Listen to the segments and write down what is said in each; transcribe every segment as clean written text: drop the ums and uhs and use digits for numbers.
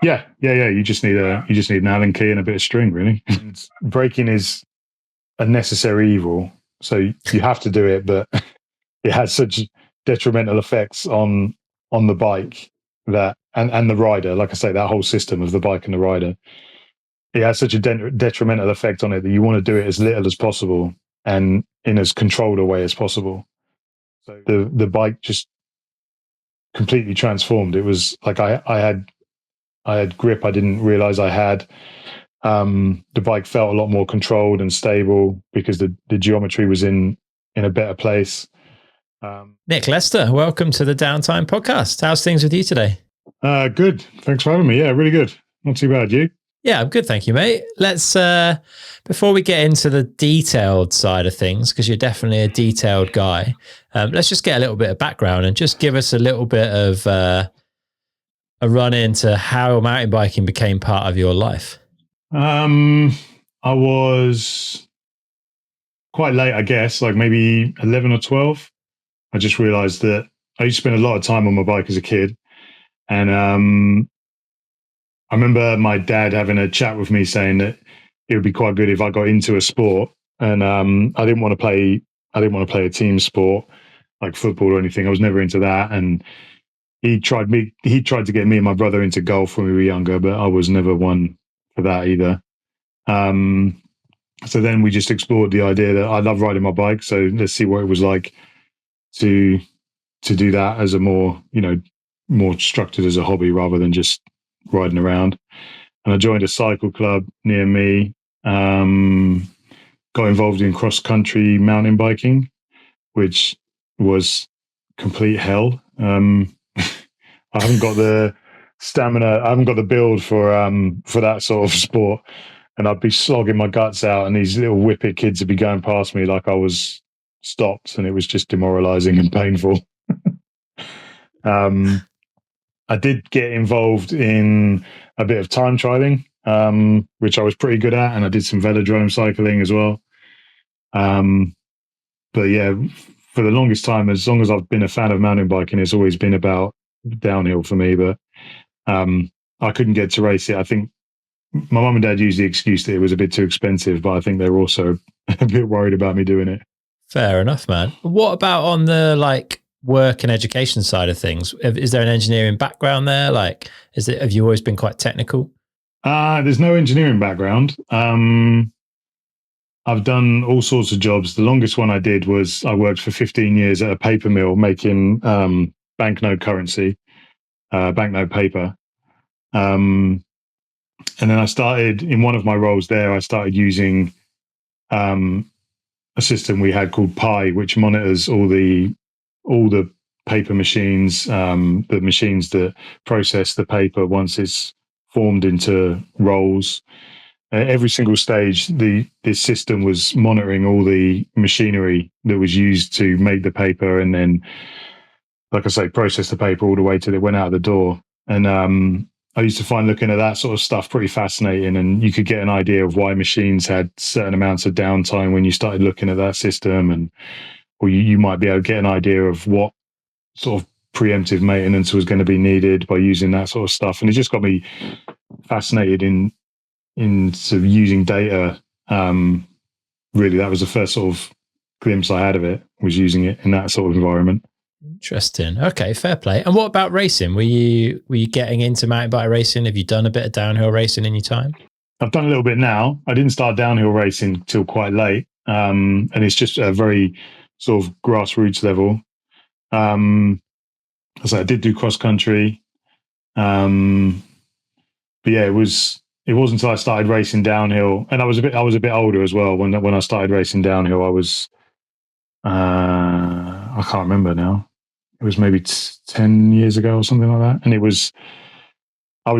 Yeah. You just need an Allen key and a bit of string, really. And braking is a necessary evil, so you have to do it, but it has such detrimental effects on the bike that and the rider. Like I say, that whole system of the bike and the rider, it has such a detrimental effect on it that you want to do it as little as possible and in as controlled a way as possible. So the bike just completely transformed. It was like I had grip I didn't realize I had. The bike felt a lot more controlled and stable because the geometry was in a better place. Nick Lester, welcome to the Downtime Podcast. How's things with you today? Good. Thanks for having me. Yeah, really good. Not too bad. You? Yeah, I'm good. Thank you, mate. Let's, before we get into the detailed side of things, because you're definitely a detailed guy, let's just get a little bit of background and just give us a little bit of a run into how mountain biking became part of your life. I was quite late, I guess, like maybe 11 or 12. I just realized that I used to spend a lot of time on my bike as a kid. And I remember my dad having a chat with me saying that it would be quite good if I got into a sport. And I didn't want to play a team sport like football or anything. I was never into that. And he tried to get me and my brother into golf when we were younger, but I was never one for that either. So then we just explored the idea that I love riding my bike. So let's see what it was like to do that as a more structured as a hobby rather than just riding around. And I joined a cycle club near me, got involved in cross country mountain biking, which was complete hell. I haven't got the stamina, I haven't got the build for that sort of sport. And I'd be slogging my guts out and these little whippet kids would be going past me like I was stopped, and it was just demoralizing and painful. I did get involved in a bit of time trialing, which I was pretty good at, and I did some velodrome cycling as well. But yeah, for the longest time, as long as I've been a fan of mountain biking, it's always been about downhill for me. But I couldn't get to race it. I think my mum and dad used the excuse that it was a bit too expensive, but I think they were also a bit worried about me doing it. Fair enough, man. What about on the work and education side of things? Is there an engineering background there? Have you always been quite technical? There's no engineering background. I've done all sorts of jobs. The longest one I did was I worked for 15 years at a paper mill making banknote currency, banknote paper. And then I started, in one of my roles there, I started using a system we had called Pi, which monitors all the paper machines, the machines that process the paper once it's formed into rolls. Every single stage, this system was monitoring all the machinery that was used to make the paper, and then, like I say, process the paper all the way till it went out the door. And I used to find looking at that sort of stuff pretty fascinating, and you could get an idea of why machines had certain amounts of downtime when you started looking at that system, or you might be able to get an idea of what sort of preemptive maintenance was going to be needed by using that sort of stuff. And it just got me fascinated in sort of using data. Really, that was the first sort of glimpse I had of it, was using it in that sort of environment. Interesting. Okay, fair play. And what about racing? Were you getting into mountain bike racing? Have you done a bit of downhill racing in your time? I've done a little bit now. I didn't start downhill racing till quite late, and it's just a very sort of grassroots level. So I did do cross country, but yeah, it wasn't until I started racing downhill, and I was a bit older as well when I started racing downhill. I was I can't remember now. It was maybe 10 years ago or something like that, and I was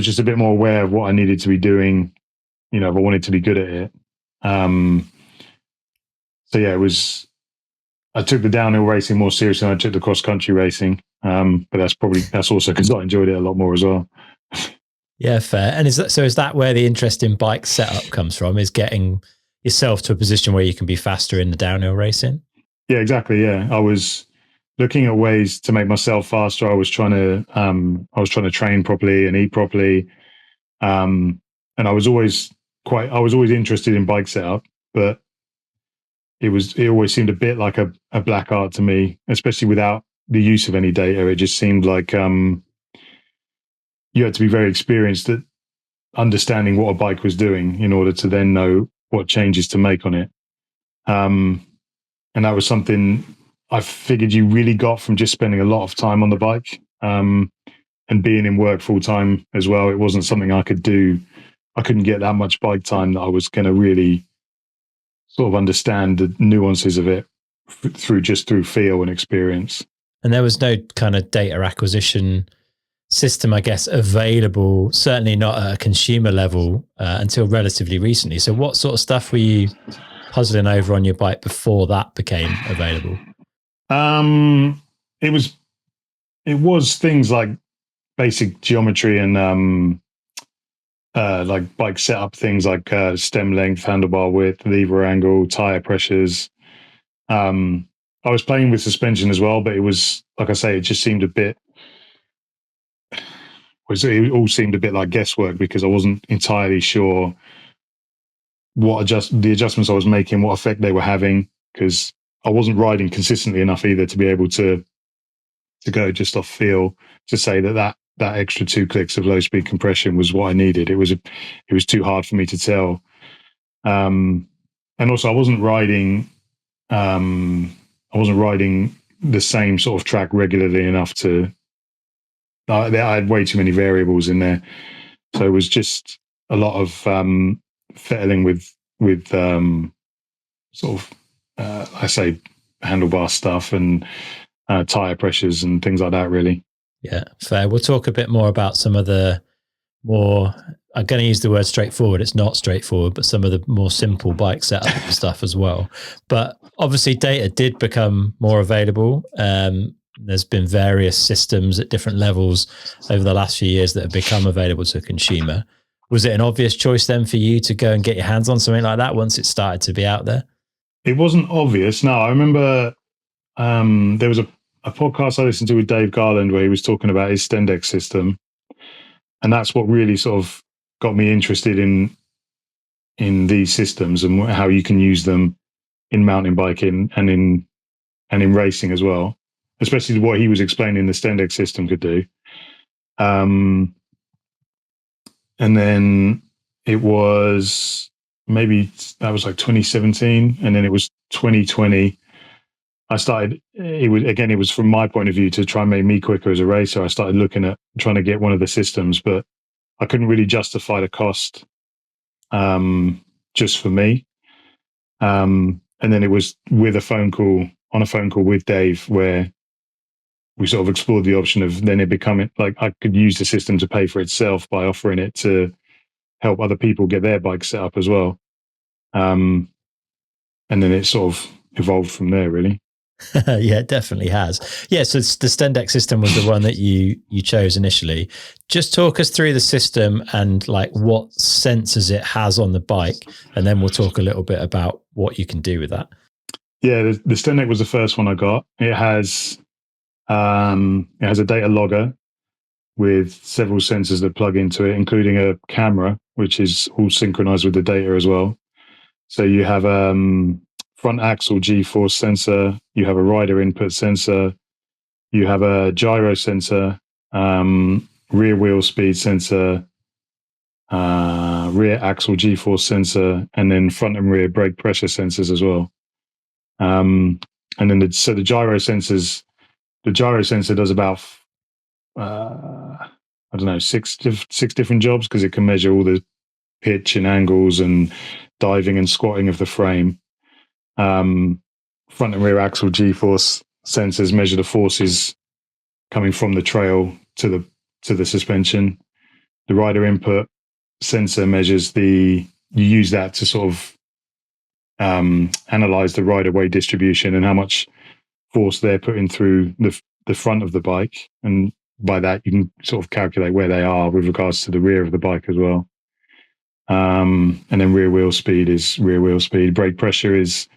just a bit more aware of what I needed to be doing, if I wanted to be good at it. So yeah, I took the downhill racing more seriously than I took the cross country racing. But that's also because I enjoyed it a lot more as well. Yeah, fair. And is that where the interest in bike setup comes from? Is getting yourself to a position where you can be faster in the downhill racing? Yeah, exactly. Yeah, I was looking at ways to make myself faster. I was trying to train properly and eat properly, And I was always interested in bike setup, but it always seemed a bit like a black art to me, especially without the use of any data. It just seemed like you had to be very experienced at understanding what a bike was doing in order to then know what changes to make on it. And that was something I figured you really got from just spending a lot of time on the bike, and being in work full time as well. It wasn't something I could do. I couldn't get that much bike time that I was going to really sort of understand the nuances of it through feel and experience. And there was no kind of data acquisition system, I guess, available, certainly not at a consumer level until relatively recently. So what sort of stuff were you puzzling over on your bike before that became available? It was things like basic geometry and like bike setup things like stem length, handlebar width, lever angle, tire pressures. I was playing with suspension as well, but it was, like I say, it just seemed it all seemed a bit like guesswork because I wasn't entirely sure what the adjustments I was making, what effect they were having, because I wasn't riding consistently enough either to be able to go just off feel to say that extra 2 clicks of low speed compression was what I needed. It was too hard for me to tell. And also I wasn't riding the same sort of track regularly enough to, I had way too many variables in there. So it was just a lot of fettling with sort of, I say, handlebar stuff and tire pressures and things like that, really. Yeah, fair. We'll talk a bit more about some of the more, I'm going to use the word straightforward. It's not straightforward, but some of the more simple bike setup stuff as well. But obviously data did become more available. There's been various systems at different levels over the last few years that have become available to a consumer. Was it an obvious choice then for you to go and get your hands on something like that once it started to be out there? It wasn't obvious. No, I remember there was a podcast I listened to with Dave Garland where he was talking about his Stendex system. And that's what really sort of got me interested in these systems and how you can use them in mountain biking and in racing as well, especially what he was explaining the Stendex system could do. And then it was that was like 2017, and then it was 2020. I started, it was from my point of view to try and make me quicker as a racer. I started looking at trying to get one of the systems, but I couldn't really justify the cost just for me. And then it was on a phone call with Dave where we sort of explored the option of then it becoming like I could use the system to pay for itself by offering it to help other people get their bike set up as well. And then it sort of evolved from there, really. Yeah, it definitely has. Yeah, so the Stendex system was the one that you chose initially. Just talk us through the system and like what sensors it has on the bike, and then we'll talk a little bit about what you can do with that. Yeah, the Stendex was the first one I got. It has a data logger with several sensors that plug into it, including a camera, which is all synchronized with the data as well. So you have front axle G-force sensor, you have a rider input sensor, you have a gyro sensor, rear wheel speed sensor, rear axle G-force sensor, and then front and rear brake pressure sensors as well. And then the gyro sensors, the gyro sensor does about I don't know, six different jobs because it can measure all the pitch and angles and diving and squatting of the frame. Front and rear axle G-force sensors measure the forces coming from the trail to the suspension. The rider input sensor measures you use that to sort of analyze the rider weight distribution and how much force they're putting through the front of the bike, and by that you can sort of calculate where they are with regards to the rear of the bike as well. And then rear wheel speed is rear wheel speed. Brake pressure is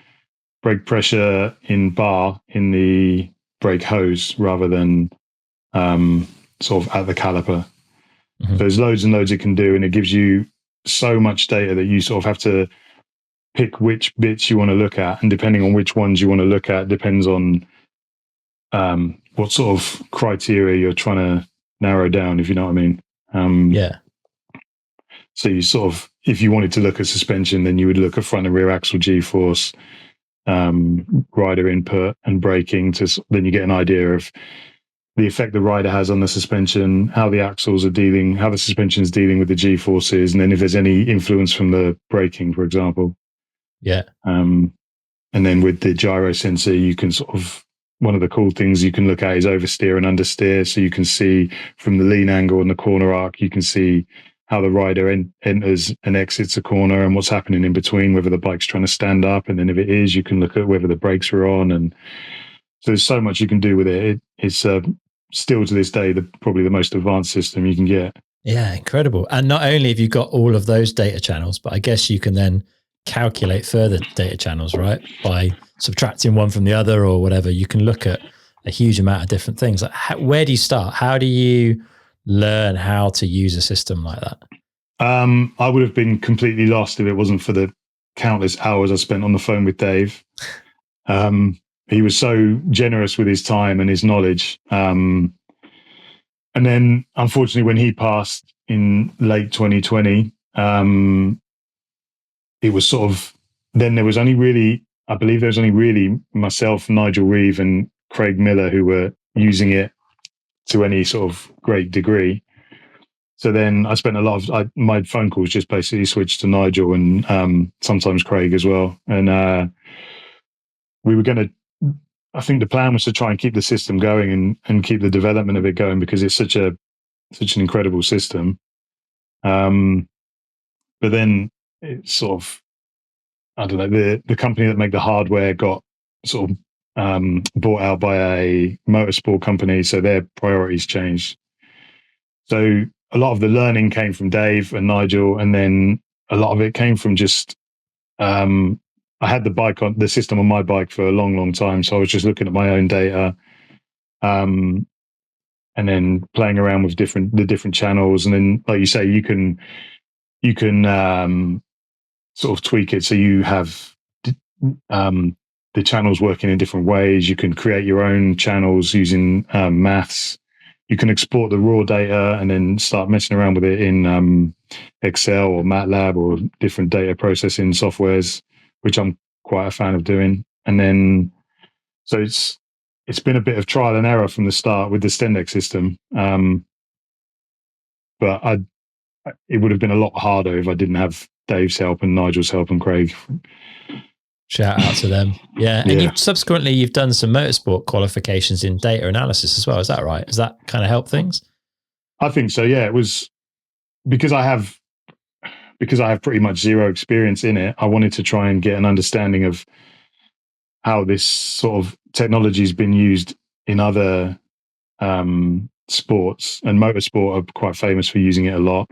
brake pressure in bar in the brake hose rather than sort of at the caliper. Mhm. There's loads and loads it can do, and it gives you so much data that you sort of have to pick which bits you want to look at, and depending on which ones you want to look at depends on what sort of criteria you're trying to narrow down, if you know what I mean. Yeah. So you sort of, if you wanted to look at suspension, then you would look at front and rear axle G-force, rider input and braking, then you get an idea of the effect the rider has on the suspension, how the axles are dealing, how the suspension is dealing with the G-forces, and then if there's any influence from the braking, for example. Yeah. And then with the gyro sensor, you can sort of, one of the cool things you can look at is oversteer and understeer. So you can see from the lean angle and the corner arc, you can see how the rider enters and exits a corner and what's happening in between, whether the bike's trying to stand up. And then if it is, you can look at whether the brakes are on. And so there's so much you can do with it. It's still to this day, probably the most advanced system you can get. Yeah, incredible. And not only have you got all of those data channels, but I guess you can then calculate further data channels, right? By subtracting one from the other or whatever. You can look at a huge amount of different things. Like where do you start? How do you learn how to use a system like that? I would have been completely lost if it wasn't for the countless hours I spent on the phone with Dave. He was so generous with his time and his knowledge. And then, unfortunately, when he passed in late 2020, it was sort of, then there was only really, I believe there was only really myself, Nigel Reeve and Craig Miller who were using it to any sort of great degree. So then I spent a lot of my phone calls just basically switched to Nigel and sometimes Craig as well. And we were going to, I think the plan was to try and keep the system going and keep the development of it going because it's such an incredible system. But then it's sort of, I don't know, the company that make the hardware got sort of bought out by a motorsport company, so their priorities changed. So a lot of the learning came from Dave and Nigel, and then a lot of it came from just I had the system on my bike for a long, long time, so I was just looking at my own data, and then playing around with the different channels, and then, like you say, you can sort of tweak it so you have the channels working in different ways. You can create your own channels using maths. You can export the raw data and then start messing around with it in Excel or MATLAB or different data processing softwares, which I'm quite a fan of doing. And then, so it's been a bit of trial and error from the start with the Stendex system. But it would have been a lot harder if I didn't have Dave's help and Nigel's help and Craig. Shout out to them. Yeah. And you've done some motorsport qualifications in data analysis as well. Is that right? Does that kind of help things? I think so. Yeah. It was because I have pretty much zero experience in it. I wanted to try and get an understanding of how this sort of technology has been used in other sports, and motorsport are quite famous for using it a lot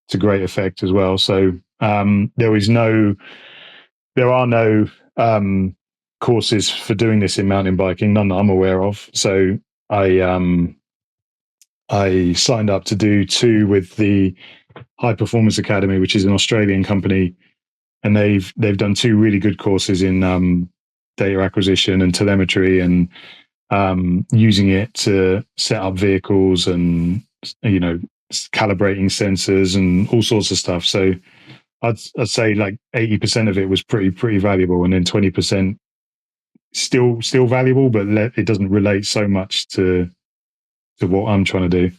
to great effect as well. So there are no courses for doing this in mountain biking, none that I'm aware of. So I signed up to do 2 with the High Performance Academy, which is an Australian company, and they've done 2 really good courses in data acquisition and telemetry and using it to set up vehicles and, you know, calibrating sensors and all sorts of stuff. So I'd say like 80% of it was pretty valuable, and then 20% still valuable, but it doesn't relate so much to what I'm trying to do.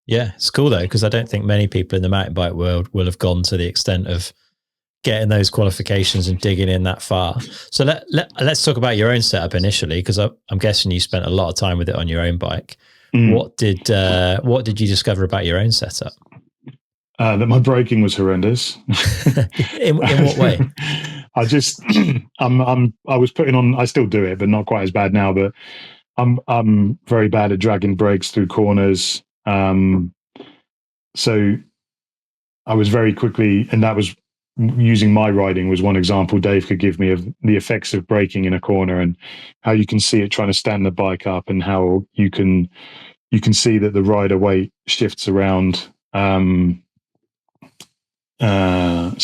Yeah, it's cool though, because I don't think many people in the mountain bike world will have gone to the extent of getting those qualifications and digging in that far. So let's talk about your own setup initially, because I'm guessing you spent a lot of time with it on your own bike. What did you discover about your own setup? That my braking was horrendous. in what way? I just I was putting on. I still do it, but not quite as bad now. But I'm very bad at dragging brakes through corners. So I was very quickly, and that was using my riding was one example Dave could give me of the effects of braking in a corner and how you can see it trying to stand the bike up and how you can you can see that the rider weight shifts around. So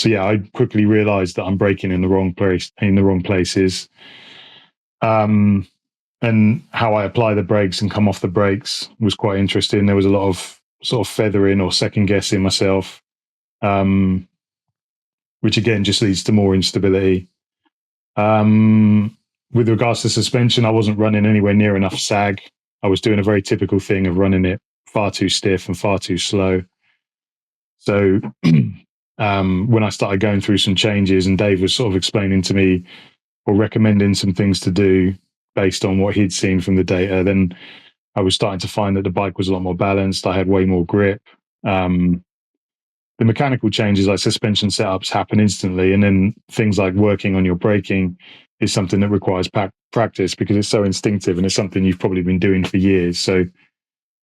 yeah, I quickly realized that I'm braking in the wrong places. And how I apply the brakes and come off the brakes was quite interesting. There was a lot of sort of feathering or second guessing myself, which again just leads to more instability. With regards to suspension, I wasn't running anywhere near enough sag. I was doing a very typical thing of running it far too stiff and far too slow. So when I started going through some changes and Dave was sort of explaining to me or recommending some things to do based on what he'd seen from the data, then I was starting to find that the bike was a lot more balanced. I had way more grip. The mechanical changes like suspension setups happen instantly. And then things like working on your braking is something that requires practice because it's so instinctive and it's something you've probably been doing for years. So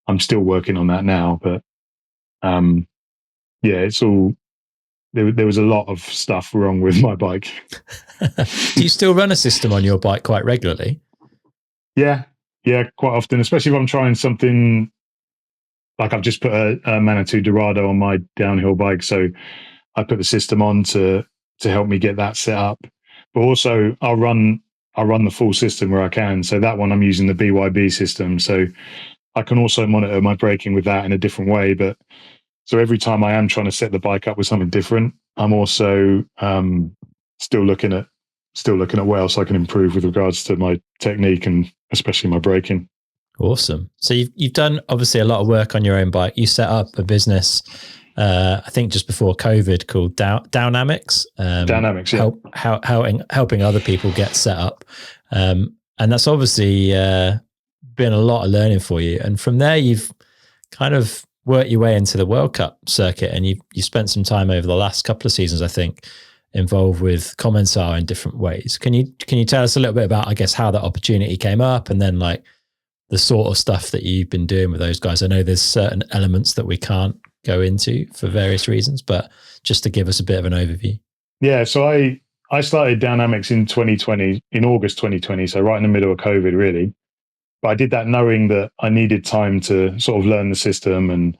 I'm still working on that now. But yeah, it's all, there was a lot of stuff wrong with my bike. Do you still run a system on your bike quite regularly? Yeah, quite often, especially if I'm trying something like I've just put a Manitou Dorado on my downhill bike. So I put the system on to help me get that set up. But also I'll run the full system where I can. So that one I'm using the BYB system. So I can also monitor my braking with that in a different way. But so every time I am trying to set the bike up with something different, I'm also still looking at what else I can improve with regards to my technique and especially my braking. Awesome. So you've done obviously a lot of work on your own bike. You set up a business, I think just before COVID, called Dynamics. Dynamics, yeah. Helping other people get set up, and that's obviously been a lot of learning for you. And from there, you've kind of worked your way into the World Cup circuit, and you spent some time over the last couple of seasons, I think, involved with Commencal in different ways. Can you tell us a little bit about, I guess, how that opportunity came up, and then like the sort of stuff that you've been doing with those guys? I know there's certain elements that we can't go into for various reasons, but just to give us a bit of an overview. Yeah, so I started Dynamics in 2020, in August 2020, so right in the middle of COVID, really. But I did that knowing that I needed time to sort of learn the system and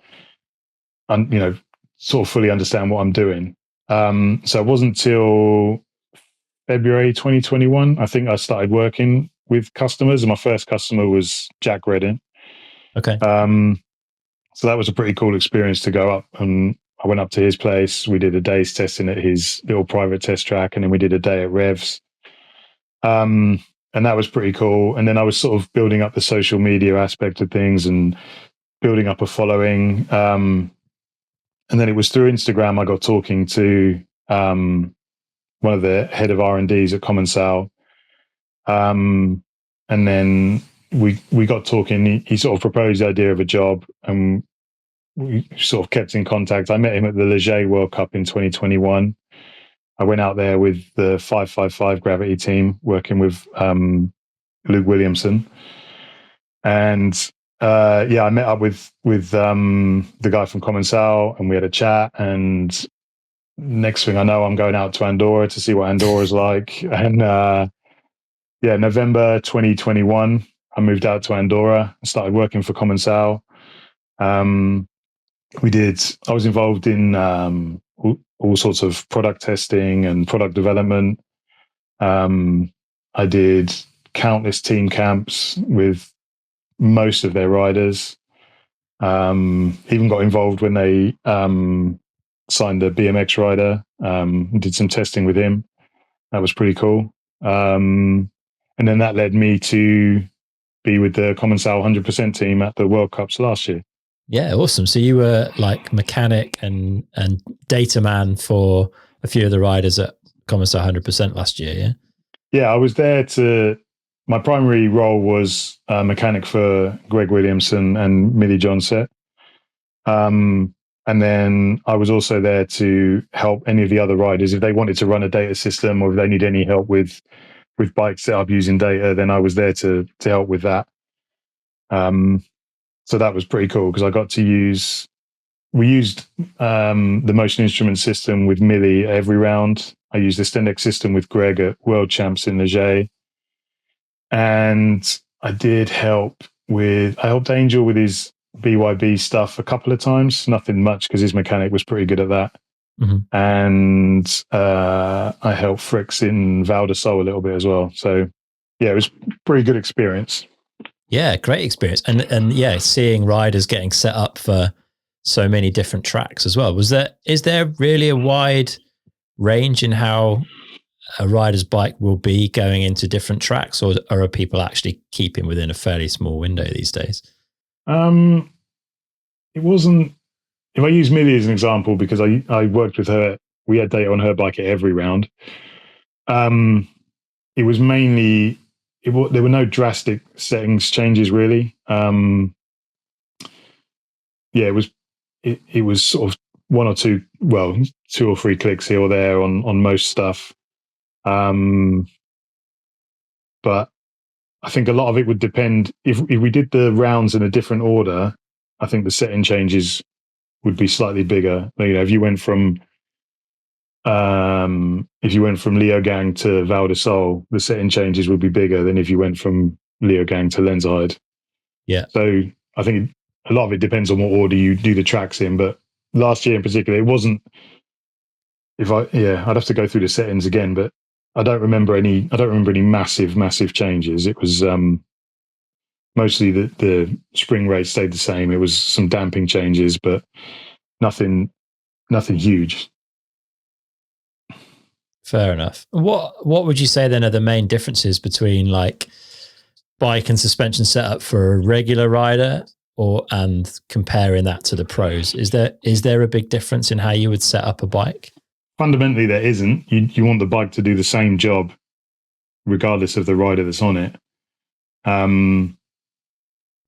sort of fully understand what I'm doing. So it wasn't till February 2021, I think I started working with customers, and my first customer was Jack Reddin. Okay. So that was a pretty cool experience to go up, and I went up to his place. We did a day's testing at his little private test track, and then we did a day at Revs. And that was pretty cool. And then I was sort of building up the social media aspect of things and building up a following. And then it was through Instagram I got talking to one of the head of R&Ds at Commencal. And then we got talking. He sort of proposed the idea of a job, and we sort of kept in contact. I met him at the Leger World Cup in 2021. I went out there with the 555 Gravity team, working with Luke Williamson. And I met up with the guy from Commencal, and we had a chat. And next thing I know, I'm going out to Andorra to see what Andorra's like. And November 2021, I moved out to Andorra and started working for Commencal. I was involved in all sorts of product testing and product development. I did countless team camps with most of their riders. Even got involved when they signed a BMX rider. Did some testing with him. That was pretty cool. And then that led me to be with the Commencal 100% team at the World Cups last year. Yeah, awesome. So you were like mechanic and data man for a few of the riders at Commencal 100% last year, yeah? Yeah, I was there my primary role was mechanic for Greg Williamson and Millie Johnset. And then I was also there to help any of the other riders. If they wanted to run a data system or if they need any help with bike setup using data, then I was there to help with that. So that was pretty cool because I got to we used the motion instrument system with Millie every round. I used the Stendex system with Greg at World Champs in Leger. And I did help I helped Angel with his BYB stuff a couple of times. Nothing much because his mechanic was pretty good at that. Mm-hmm. And I helped Fricks in Val de Sol a little bit as well. So yeah, it was pretty good experience. Yeah, great experience. And yeah, seeing riders getting set up for so many different tracks as well. Is there really a wide range in how a rider's bike will be going into different tracks, or are people actually keeping within a fairly small window these days? It wasn't. If I use Millie as an example, because I worked with her, we had data on her bike at every round. It was mainly there were no drastic settings changes really. Yeah, it was sort of one or two, well, 2 or 3 clicks here or there on most stuff. But I think a lot of it would depend if we did the rounds in a different order. I think the setting changes would be slightly bigger. You know, if you went from Leogang to Val de Sol, the setting changes would be bigger than if you went from Leogang to Lenzide. Yeah. So I think a lot of it depends on what order you do the tracks in. But last year in particular, it wasn't. I'd have to go through the settings again, but I don't remember any massive changes. It was mostly the spring rate stayed the same. It was some damping changes, but nothing huge. Fair enough. What would you say then are the main differences between like bike and suspension setup for a regular rider and comparing that to the pros? Is there a big difference in how you would set up a bike? Fundamentally, there isn't. You want the bike to do the same job regardless of the rider that's on it. When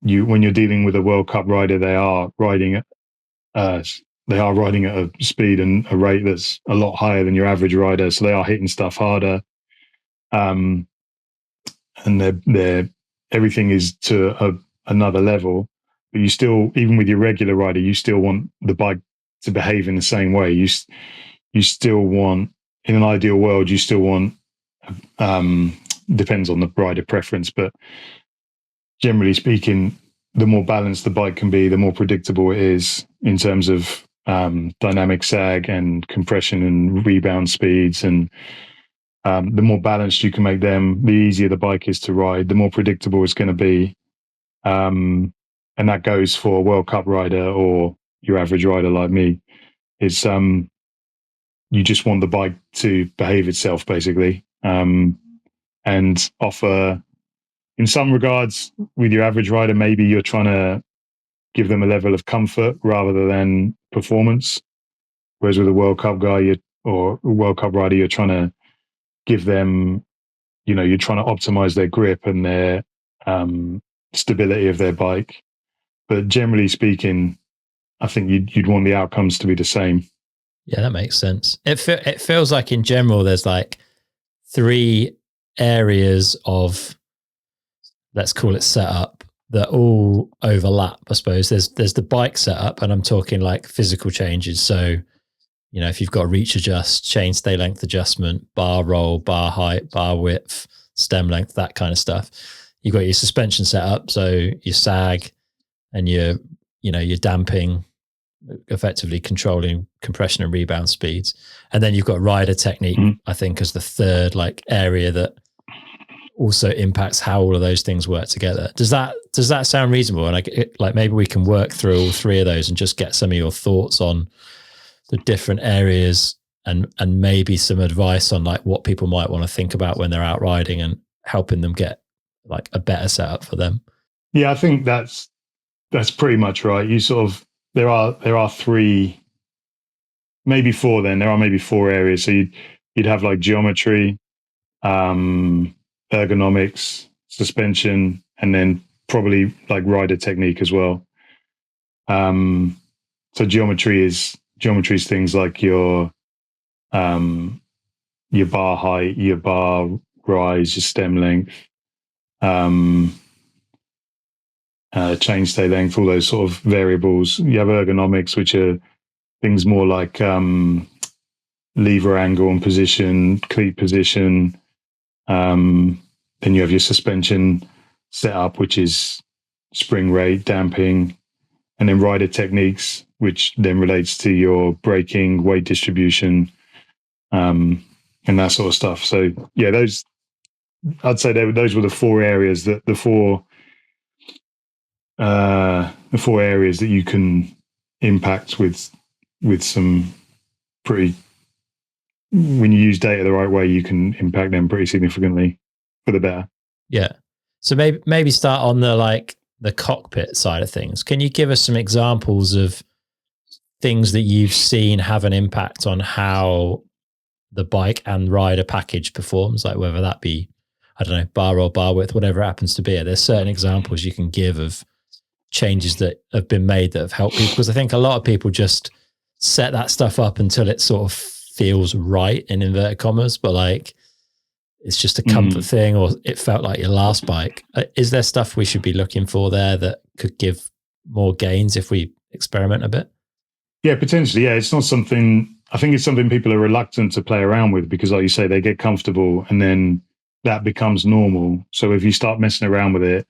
you're dealing with a World Cup rider, they are riding at a speed and a rate that's a lot higher than your average rider, so they are hitting stuff harder. And they're everything is to another level. But you still, even with your regular rider, you still want the bike to behave in the same way. You still want, in an ideal world, you still want. Depends on the rider preference, but generally speaking, the more balanced the bike can be, the more predictable it is in terms of dynamic sag and compression and rebound speeds. And the more balanced you can make them, the easier the bike is to ride, the more predictable it's going to be. And that goes for a World Cup rider or your average rider like me. It's you just want the bike to behave itself, basically, and offer. In some regards, with your average rider, maybe you're trying to give them a level of comfort rather than performance. Whereas with a World Cup guy or a World Cup rider, you're trying to give them, you're trying to optimize their grip and their stability of their bike. But generally speaking, I think you'd want the outcomes to be the same. Yeah, that makes sense. It feels like in general, there's like 3 areas of, let's call it setup, that all overlap, I suppose. There's the bike setup, and I'm talking like physical changes. So, if you've got a reach adjust, chainstay length adjustment, bar roll, bar height, bar width, stem length, that kind of stuff. You've got your suspension setup, so your sag and your damping, effectively controlling compression and rebound speeds. And then you've got rider technique, I think, as the third like area that also impacts how all of those things work together. Does that sound reasonable? And like maybe we can work through all 3 of those and just get some of your thoughts on the different areas and maybe some advice on like what people might want to think about when they're out riding and helping them get like a better setup for them. Yeah, I think that's pretty much right. You sort of, there are 3, maybe 4 then. There are maybe 4 areas. So you'd have like geometry, ergonomics, suspension, and then probably like rider technique as well. So geometry is things like your bar height, your bar rise, your stem length, chainstay length, all those sort of variables. You have ergonomics, which are things more like lever angle and position, cleat position. Then you have your suspension setup, which is spring rate, damping, and then rider techniques, which then relates to your braking, weight distribution, and that sort of stuff. So yeah, I'd say those were the four areas the four areas that you can impact with some pretty. When you use data the right way, you can impact them pretty significantly for the better. Yeah. So maybe start on the cockpit side of things. Can you give us some examples of things that you've seen have an impact on how the bike and rider package performs? Like whether that be, I don't know, bar roll, bar width, whatever it happens to be. There's certain examples you can give of changes that have been made that have helped people, because I think a lot of people just set that stuff up until it sort of feels right in inverted commas, but like it's just a comfort thing, or it felt like your last bike. Is there stuff we should be looking for there that could give more gains if we experiment a bit? Yeah, potentially. Yeah, it's not something, I think it's something people are reluctant to play around with because, like you say, they get comfortable and then that becomes normal. So if you start messing around with it,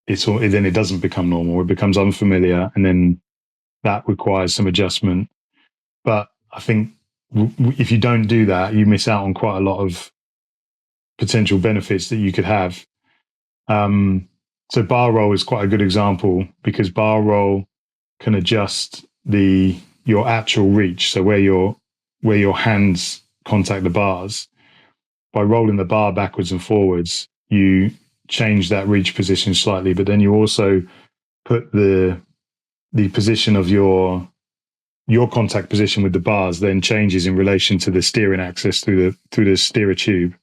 then it doesn't become normal. It becomes unfamiliar, and then that requires some adjustment. But I think if you don't do that, you miss out on quite a lot of potential benefits that you could have. So bar roll is quite a good example because bar roll can adjust your actual reach. So where your hands contact the bars. By rolling the bar backwards and forwards, you change that reach position slightly, but then you also put the position of your contact position with the bars then changes in relation to the steering axis through the steerer tube.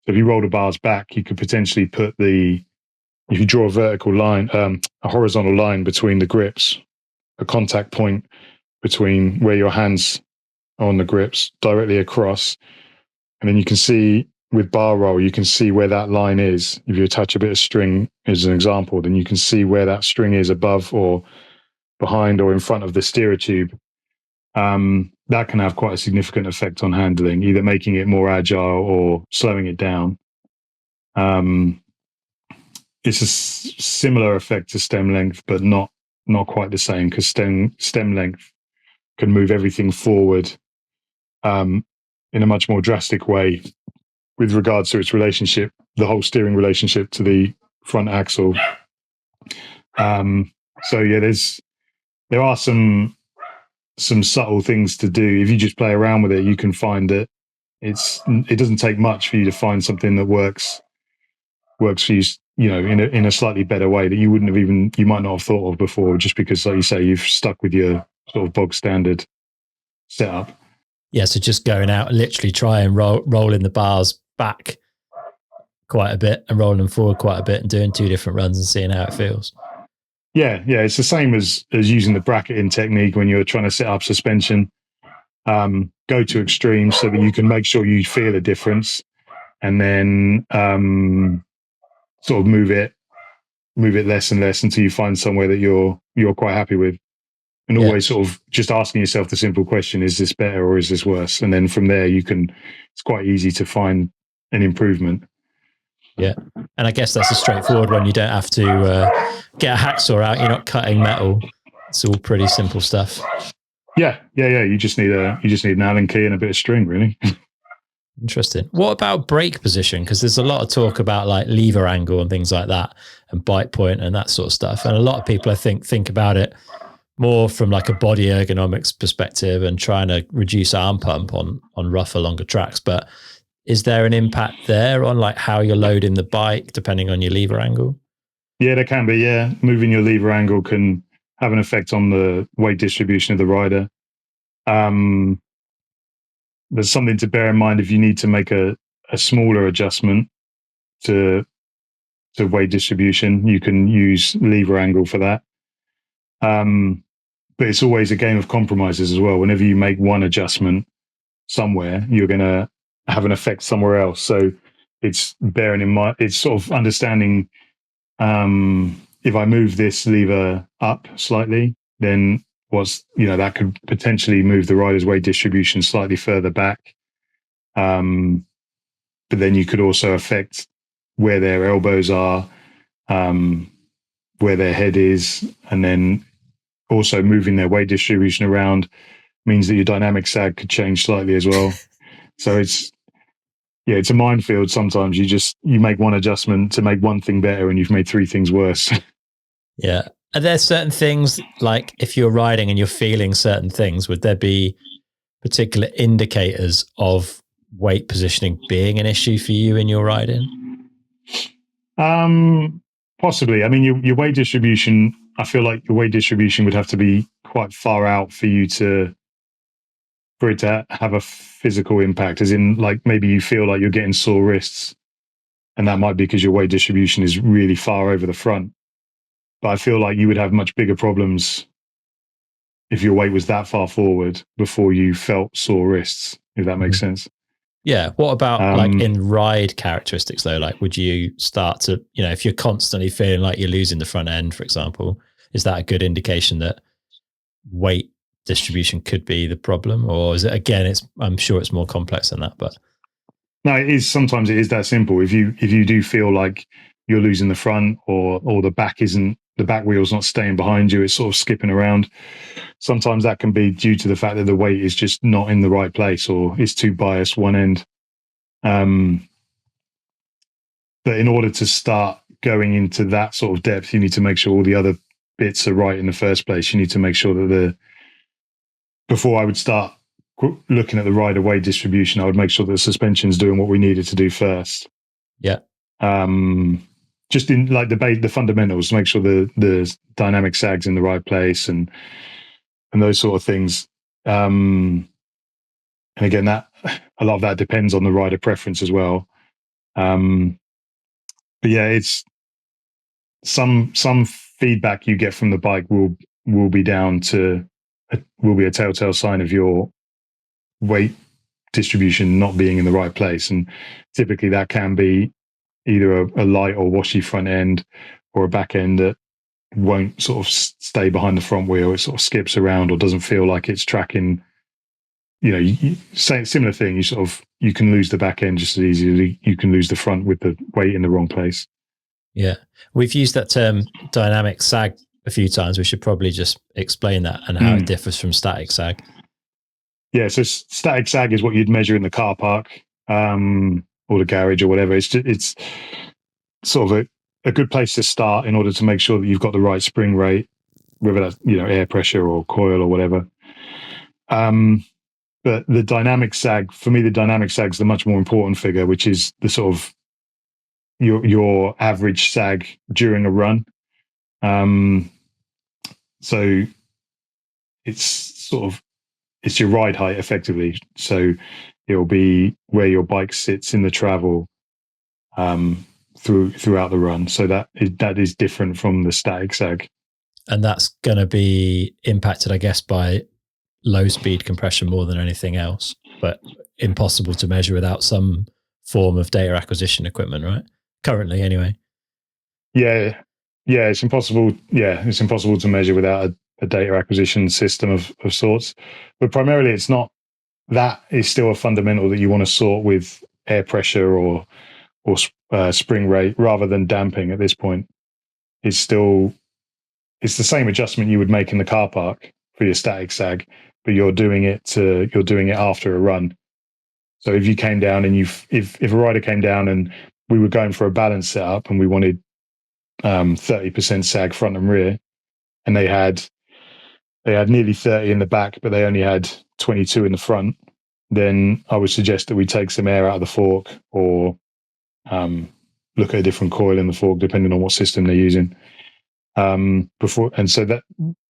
So if you roll the bars back, you could potentially if you draw a vertical line, a horizontal line between the grips, a contact point between where your hands are on the grips directly across. And then you can see with bar roll, you can see where that line is. If you attach a bit of string as an example, then you can see where that string is above or behind or in front of the steerer tube. That can have quite a significant effect on handling, either making it more agile or slowing it down. It's a similar effect to stem length, but not quite the same, because stem length can move everything forward in a much more drastic way with regards to its relationship, the whole steering relationship to the front axle. So yeah, there are some subtle things to do. If you just play around with it, you can find that it doesn't take much for you to find something that works for you, in a slightly better way that you might not have thought of before, just because, like you say, you've stuck with your sort of bog standard setup. Yeah, so just going out, literally try and rolling the bars back quite a bit and rolling them forward quite a bit and doing two different runs and seeing how it feels. Yeah, it's the same as using the bracketing technique when you're trying to set up suspension. Go to extremes so that you can make sure you feel a difference, and then sort of move it less and less until you find somewhere that you're quite happy with. And always sort of just asking yourself the simple question, is this better or is this worse? And then from there, it's quite easy to find an improvement. Yeah. And I guess that's a straightforward one. You don't have to get a hacksaw out. You're not cutting metal. It's all pretty simple stuff. Yeah. You just need an Allen key and a bit of string, really. Interesting. What about brake position? Because there's a lot of talk about like lever angle and things like that, and bite point and that sort of stuff. And a lot of people, I think about it more from like a body ergonomics perspective and trying to reduce arm pump on rougher, longer tracks. But is there an impact there on like how you're loading the bike depending on your lever angle? Yeah, there can be. Yeah, moving your lever angle can have an effect on the weight distribution of the rider. There's something to bear in mind if you need to make a smaller adjustment to weight distribution. You can use lever angle for that. But it's always a game of compromises as well. Whenever you make one adjustment somewhere, you're going to have an effect somewhere else. So it's bearing in mind, it's sort of understanding, if I move this lever up slightly, then that could potentially move the rider's weight distribution slightly further back. But then you could also affect where their elbows are, where their head is, and then also moving their weight distribution around means that your dynamic sag could change slightly as well. So it's a minefield. Sometimes you make one adjustment to make one thing better and you've made three things worse. Yeah. Are there certain things, like if you're riding and you're feeling certain things, would there be particular indicators of weight positioning being an issue for you in your riding? Possibly. I mean, your weight distribution, I feel like your weight distribution would have to be quite far out for it to have a physical impact, as in, like, maybe you feel like you're getting sore wrists, and that might be because your weight distribution is really far over the front. But I feel like you would have much bigger problems if your weight was that far forward before you felt sore wrists, if that makes sense. Yeah. What about like in ride characteristics though? Like, would you start to, if you're constantly feeling like you're losing the front end, for example, is that a good indication that weight distribution could be the problem? Or is it, again, I'm sure it's more complex than that, but. No, it is. Sometimes it is that simple. If you do feel like you're losing the front, or the back wheel's not staying behind you, it's sort of skipping around. Sometimes that can be due to the fact that the weight is just not in the right place, or it's too biased one end. But in order to start going into that sort of depth, you need to make sure all the other bits are right in the first place. You need to make sure that before I would start looking at the rider weight distribution, I would make sure that the suspension's doing what we needed to do first. Yeah. Just in like the fundamentals, make sure the dynamic sag's in the right place and those sort of things. And again, that a lot of that depends on the rider preference as well. But yeah, it's some feedback you get from the bike will be down to will be a telltale sign of your weight distribution not being in the right place, and typically that can be either a light or washy front end, or a back end that won't sort of stay behind the front wheel. It sort of skips around or doesn't feel like it's tracking. Similar thing. You can lose the back end just as easily you can lose the front with the weight in the wrong place. Yeah, we've used that term dynamic sag a few times. We should probably just explain that and how it differs from static sag. Yeah, so static sag is what you'd measure in the car park or the garage or whatever. It's sort of a good place to start in order to make sure that you've got the right spring rate, whether that's air pressure or coil or whatever. But the dynamic sag, for me, the dynamic sag is the much more important figure, which is the sort of your average sag during a run. So it's your ride height effectively. So it'll be where your bike sits in the travel throughout the run. So that is different from the static sag. And that's going to be impacted, I guess, by low speed compression more than anything else, but impossible to measure without some form of data acquisition equipment, right? Currently, anyway. Yeah, it's impossible. Yeah, it's impossible to measure without a data acquisition system of sorts. But primarily, it's not. That is still a fundamental that you want to sort with air pressure or spring rate rather than damping. At this point, it's the same adjustment you would make in the car park for your static sag, but you're doing it after a run. So if you came down and if a rider came down and we were going for a balance setup and we wanted 30% sag front and rear, and they had nearly 30 in the back, but they only had 22 in the front, then I would suggest that we take some air out of the fork or look at a different coil in the fork, depending on what system they're using. So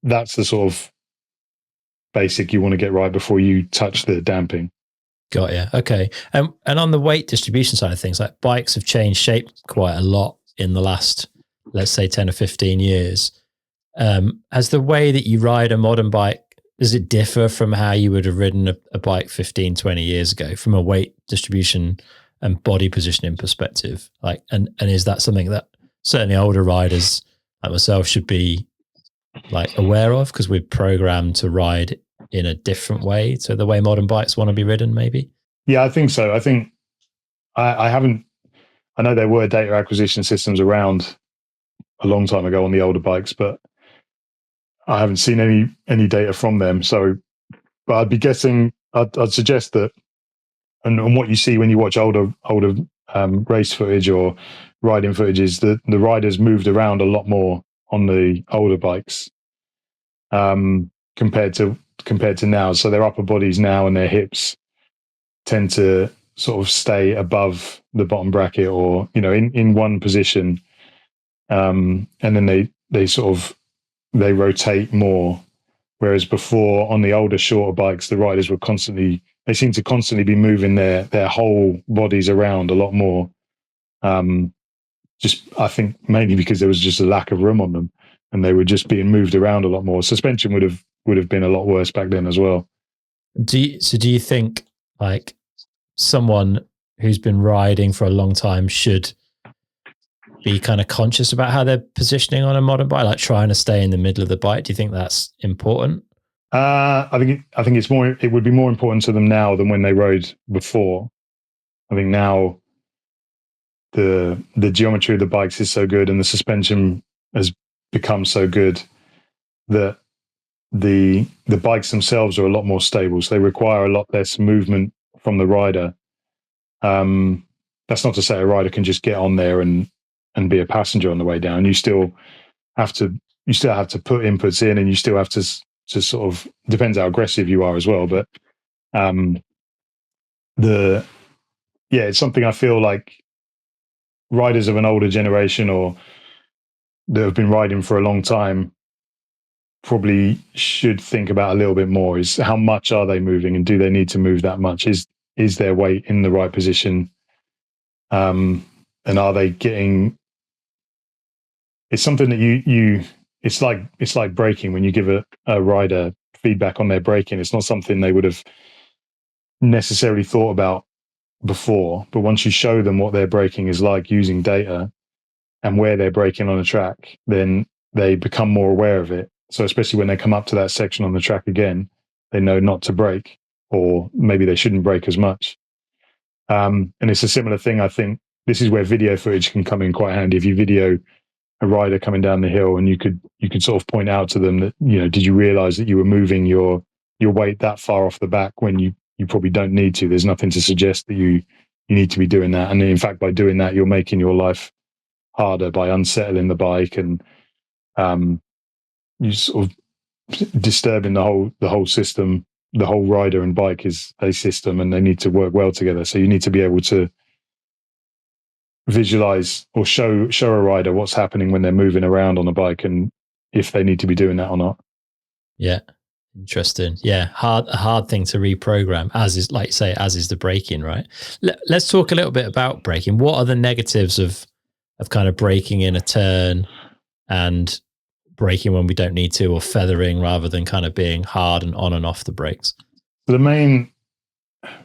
that's the sort of basic you want to get right before you touch the damping. Got you. Okay. And on the weight distribution side of things, like bikes have changed shape quite a lot in the last, let's say, 10 or 15 years. Has the way that you ride a modern bike, does it differ from how you would have ridden a bike 15, 20 years ago from a weight distribution and body positioning perspective? Like, and is that something that certainly older riders like myself should be like aware of, because we're programmed to ride in a different way to the way modern bikes want to be ridden, maybe? Yeah, I think so. I think I know there were data acquisition systems around a long time ago on the older bikes, but I haven't seen any data from them. So, but I'd be guessing. I'd suggest that, and what you see when you watch older race footage or riding footage is that the riders moved around a lot more on the older bikes compared to now. So their upper bodies now and their hips tend to sort of stay above the bottom bracket, or in one position, and then they rotate more. Whereas before, on the older, shorter bikes, the riders seem to constantly be moving their whole bodies around a lot more. Just, I think, mainly because there was just a lack of room on them, and they were just being moved around a lot more. Suspension would have been a lot worse back then as well. Do you think, like, someone who's been riding for a long time should be kind of conscious about how they're positioning on a modern bike, like trying to stay in the middle of the bike? Do you think that's important? I think it's more. It would be more important to them now than when they rode before. I think now the geometry of the bikes is so good, and the suspension has become so good that the bikes themselves are a lot more stable. So they require a lot less movement from the rider. That's not to say a rider can just get on there and be a passenger on the way down. You still have to put inputs in, and you still have to sort of, depends how aggressive you are as well. But it's something I feel like riders of an older generation, or that have been riding for a long time, probably should think about a little bit more, is how much are they moving, and do they need to move that much? Is their weight in the right position? And are they getting, it's something that it's like braking. When you give a rider feedback on their braking, it's not something they would have necessarily thought about before, but once you show them what their braking is like using data and where they're braking on a track, then they become more aware of it. So especially when they come up to that section on the track again, they know not to brake, or maybe they shouldn't brake as much. And it's a similar thing. I think this is where video footage can come in quite handy. If you video a rider coming down the hill, and you could sort of point out to them that, did you realize that you were moving your weight that far off the back when you probably don't need to? There's nothing to suggest that you need to be doing that. And in fact, by doing that, you're making your life harder by unsettling the bike, and you sort of disturbing the whole system. The whole rider and bike is a system, and they need to work well together. So you need to be able to visualize or show a rider what's happening when they're moving around on a bike, and if they need to be doing that or not. Yeah. Interesting. Yeah. A hard thing to reprogram, as is, like you say, as is the braking, right? Let's talk a little bit about braking. What are the negatives of kind of braking in a turn and braking when we don't need to, or feathering rather than kind of being hard and on and off the brakes? The main,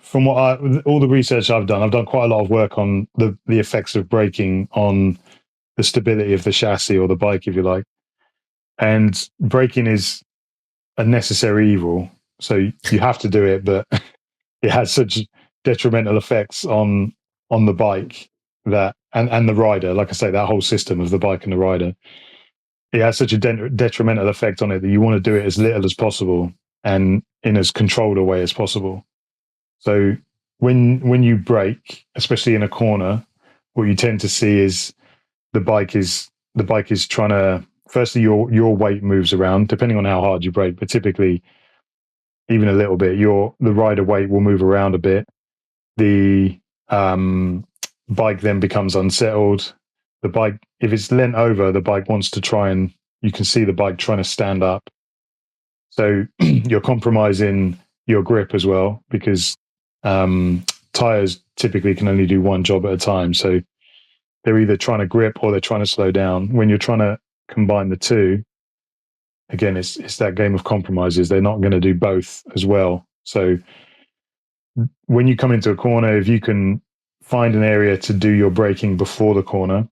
from all the research I've done quite a lot of work on the effects of braking on the stability of the chassis, or the bike, if you like. And braking is a necessary evil. So you have to do it, but it has such detrimental effects on the bike that, and the rider, like I say, that whole system of the bike and the rider, it has such a detrimental effect on it that you want to do it as little as possible and in as controlled a way as possible. So when you brake, especially in a corner, what you tend to see is the bike is trying to, firstly, your weight moves around depending on how hard you brake, but typically even a little bit, the rider weight will move around a bit. The bike then becomes unsettled. The bike, if it's leant over, the bike wants to try, and you can see the bike trying to stand up. So you're compromising your grip as well, because tires typically can only do one job at a time. So they're either trying to grip or they're trying to slow down. When you're trying to combine the two, again, it's that game of compromises. They're not going to do both as well. So when you come into a corner, if you can find an area to do your braking before the corner,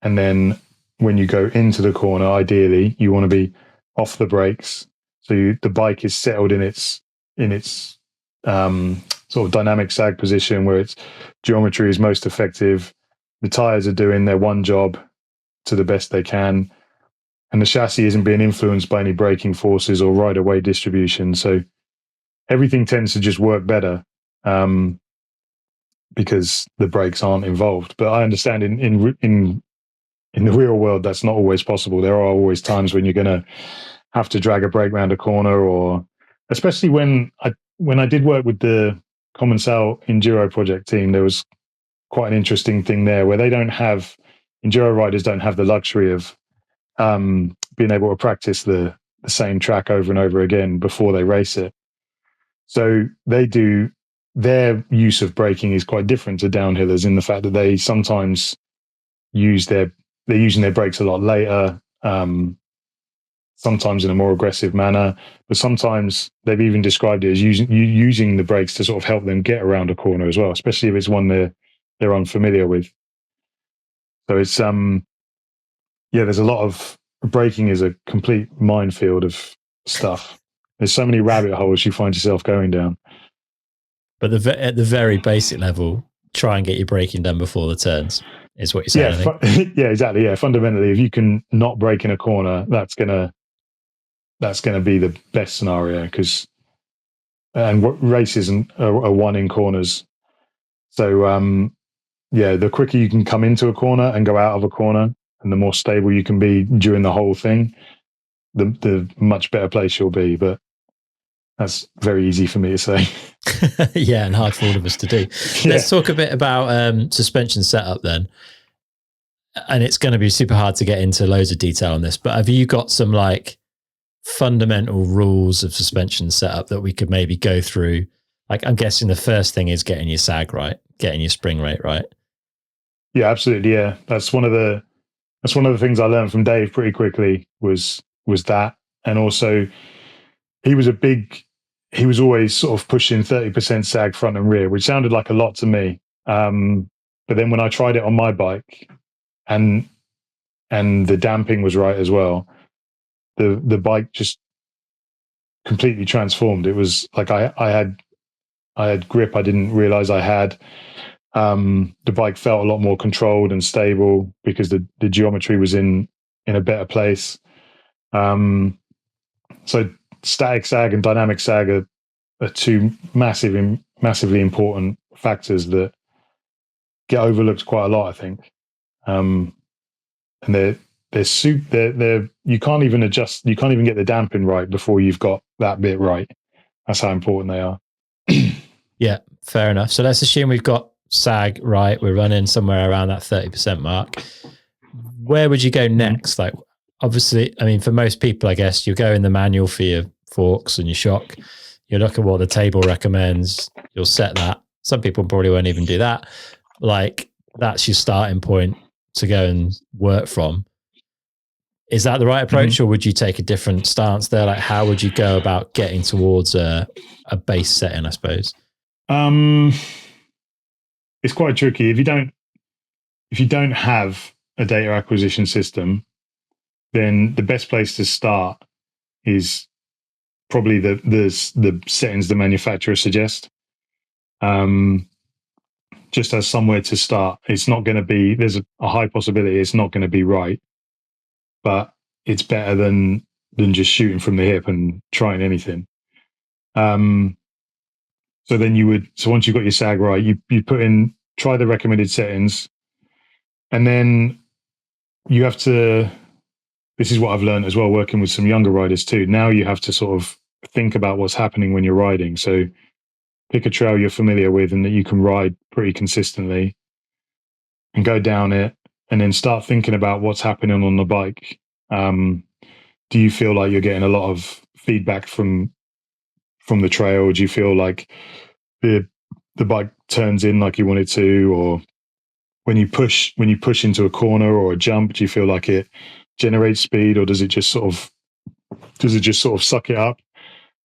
and then when you go into the corner, ideally you want to be off the brakes, so the bike is settled in its sort of dynamic sag position where its geometry is most effective. The tires are doing their one job to the best they can. And the chassis isn't being influenced by any braking forces or rider weight distribution. So everything tends to just work better because the brakes aren't involved. But I understand in the real world, that's not always possible. There are always times when you're going to have to drag a brake around a corner, or especially when I did work with the Commencal Enduro project team, there was quite an interesting thing there where enduro riders don't have the luxury of being able to practice the same track over and over again before they race it. So their use of braking is quite different to downhillers in the fact that they sometimes they're using their brakes a lot later, sometimes in a more aggressive manner, but sometimes they've even described it as using the brakes to sort of help them get around a corner as well, especially if it's one they're unfamiliar with. So it's there's a lot of braking is a complete minefield of stuff. There's so many rabbit holes you find yourself going down. But at the very basic level, try and get your braking done before the turns is what you're saying. Yeah, exactly. Yeah, fundamentally, if you can not brake in a corner, that's gonna be the best scenario and races are won in corners. So the quicker you can come into a corner and go out of a corner, and the more stable you can be during the whole thing, the much better place you'll be. But that's very easy for me to say. Yeah, and hard for all of us to do. Yeah. Let's talk a bit about suspension setup then. And it's going to be super hard to get into loads of detail on this, but have you got some like fundamental rules of suspension setup that we could maybe go through? Like, I'm guessing the first thing is getting your sag right, getting your spring rate right. Yeah, absolutely. Yeah, that's one of the things I learned from Dave pretty quickly was that, and also he was always sort of pushing 30% sag front and rear, which sounded like a lot to me. But then when I tried it on my bike, and the damping was right as well, the bike just completely transformed. It was like I had grip I didn't realize I had. The bike felt a lot more controlled and stable because the geometry was in a better place. So static sag and dynamic sag are two massively important factors that get overlooked quite a lot, I think. And they're you can't even get the damping right before you've got that bit right. That's how important they are. Yeah, fair enough. So let's assume we've got sag right. We're running somewhere around that 30% mark. Where would you go next? Like, obviously, I mean, for most people, I guess you go in the manual for your forks and your shock. You look at what the table recommends. You'll set that. Some people probably won't even do that. Like, that's your starting point to go and work from. Is that the right approach, or would you take a different stance there? Like, how would you go about getting towards a base setting, I suppose? It's quite tricky. If you don't have a data acquisition system, then the best place to start is probably the settings the manufacturer suggests. Just as somewhere to start. It's not going to be, there's a high possibility it's not going to be right, but it's better than just shooting from the hip and trying anything. So once you've got your sag right, you try the recommended settings, and then you have to, this is what I've learned as well, working with some younger riders too. Now you have to sort of think about what's happening when you're riding. So pick a trail you're familiar with and that you can ride pretty consistently and go down it, and then start thinking about what's happening on the bike. Do you feel like you're getting a lot of feedback from the trail? Do you feel like the bike turns in like you want it to, or when you push into a corner or a jump, do you feel like it generates speed, or does it just sort of suck it up?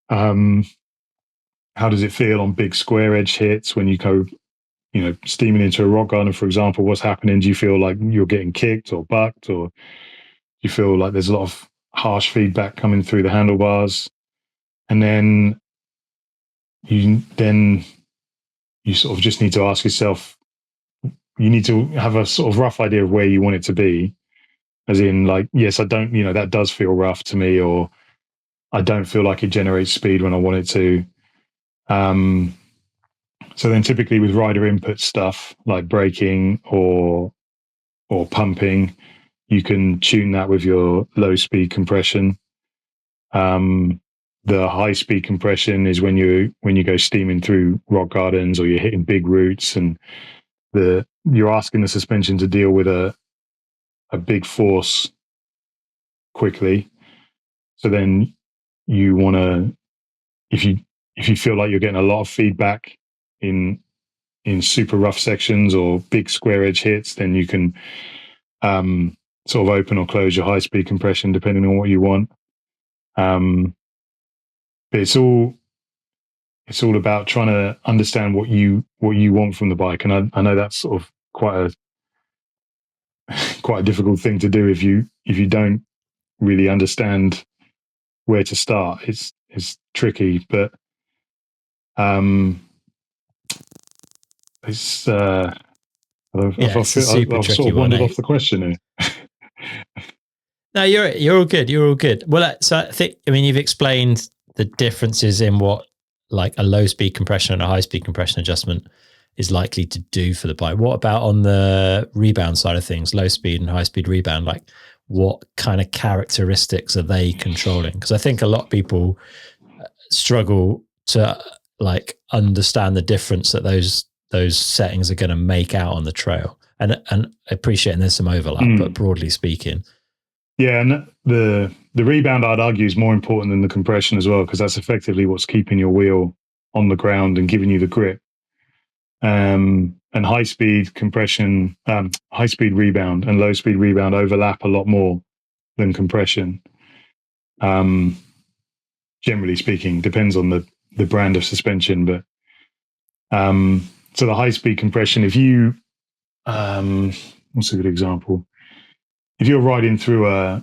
How does it feel on big square edge hits when you go, steaming into a rock garden, for example? What's happening? Do you feel like you're getting kicked or bucked, or do you feel like there's a lot of harsh feedback coming through the handlebars? And then you sort of just need to ask yourself, you need to have a sort of rough idea of where you want it to be, as in like, yes, I don't, that does feel rough to me, or I don't feel like it generates speed when I want it to. So then typically with rider input stuff like braking or pumping, you can tune that with your low speed compression. The high speed compression is when you go steaming through rock gardens, or you're hitting big roots, and you're asking the suspension to deal with a big force quickly. So then you want to, if you feel like you're getting a lot of feedback in super rough sections or big square edge hits, then you can sort of open or close your high speed compression depending on what you want. But it's all about trying to understand what you want from the bike, and I know that's sort of quite a difficult thing to do if you don't really understand where to start. It's tricky, but it's It's a super I've tricky sort of one. wandered off the question here. No, you're all good. You're all good. Well, so I think, you've explained the differences in what like a low speed compression and a high speed compression adjustment is likely to do for the bike. What about on the rebound side of things, low speed and high speed rebound? Like, what kind of characteristics are they controlling? Because I think a lot of people struggle to like understand the difference that those settings are going to make out on the trail. And appreciating there's some overlap, but broadly speaking. Yeah, and the rebound, I'd argue, is more important than the compression as well, because that's effectively what's keeping your wheel on the ground and giving you the grip. And high speed compression, high speed rebound and low speed rebound overlap a lot more than compression. Generally speaking, depends on the brand of suspension, but so the high speed compression, if you what's a good example? If you're riding through a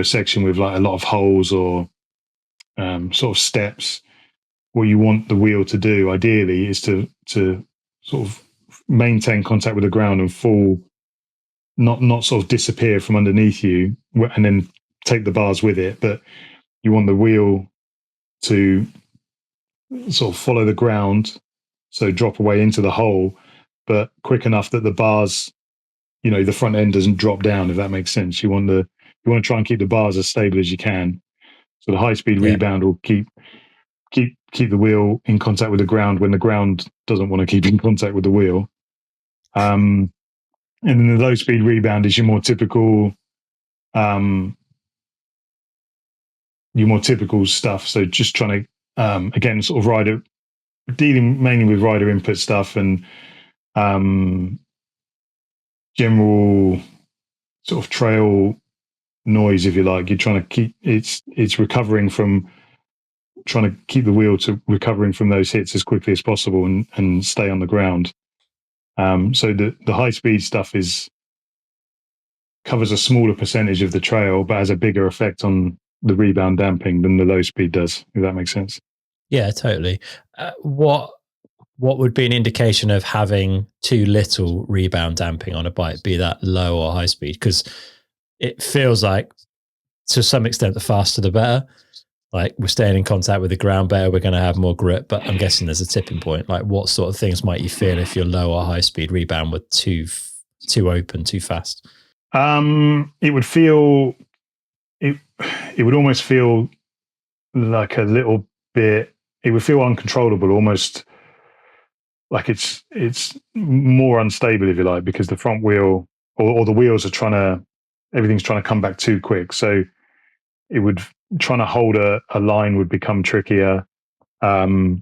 section with like a lot of holes or sort of steps, what you want the wheel to do ideally is to sort of maintain contact with the ground and fall, not sort of disappear from underneath you and then take the bars with it, but you want the wheel to sort of follow the ground, so drop away into the hole, but quick enough that the bars, the front end doesn't drop down, if that makes sense. You want to try and keep the bars as stable as you can. So the high speed rebound will keep the wheel in contact with the ground when the ground doesn't want to keep in contact with the wheel. And then the low speed rebound is your more typical stuff. So just trying to again sort of dealing mainly with rider input stuff and general sort of trail noise, if you like. You're trying to keep it's recovering from, trying to keep the wheel to recovering from those hits as quickly as possible and stay on the ground. So the high speed stuff covers a smaller percentage of the trail, but has a bigger effect on the rebound damping than the low speed does, if that makes sense. Yeah, totally. What would be an indication of having too little rebound damping on a bike, be that low or high speed? Because it feels like to some extent the faster the better. Like, we're staying in contact with the ground better, we're going to have more grip, but I'm guessing there's a tipping point. Like, what sort of things might you feel if your low or high speed rebound were too open, too fast? It would feel, it would almost feel like a little bit, it would feel uncontrollable, almost like it's more unstable, if you like, because the front wheel or the wheels are everything's trying to come back too quick. So trying to hold a line would become trickier. It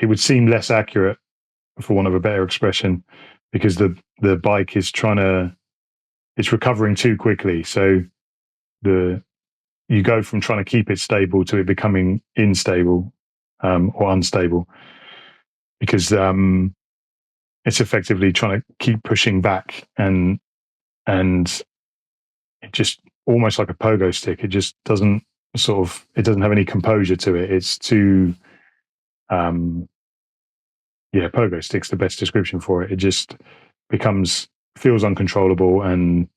would seem less accurate, for want of a better expression, because the bike is it's recovering too quickly. So you go from trying to keep it stable to it becoming unstable, because it's effectively trying to keep pushing back, and it just almost like a pogo stick. It just doesn't it doesn't have any composure to it. It's too, pogo stick's the best description for it. It just becomes feels uncontrollable and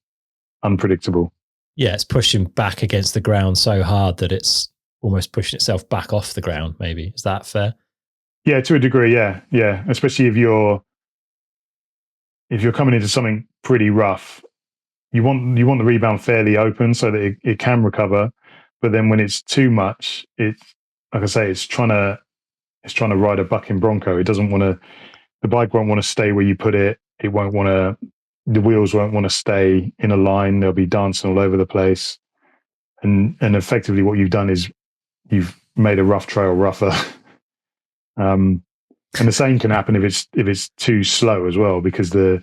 unpredictable. Yeah, it's pushing back against the ground so hard that it's almost pushing itself back off the ground. Maybe, is that fair? Yeah, to a degree. Yeah. Especially if you're coming into something pretty rough, you want the rebound fairly open so that it can recover. But then when it's too much, it's like I say, it's trying to ride a bucking bronco. It doesn't want to. The bike won't want to stay where you put it. It won't want to. The wheels won't want to stay in a line. They'll be dancing all over the place. And effectively, what you've done is you've made a rough trail rougher. And the same can happen if it's too slow as well, because the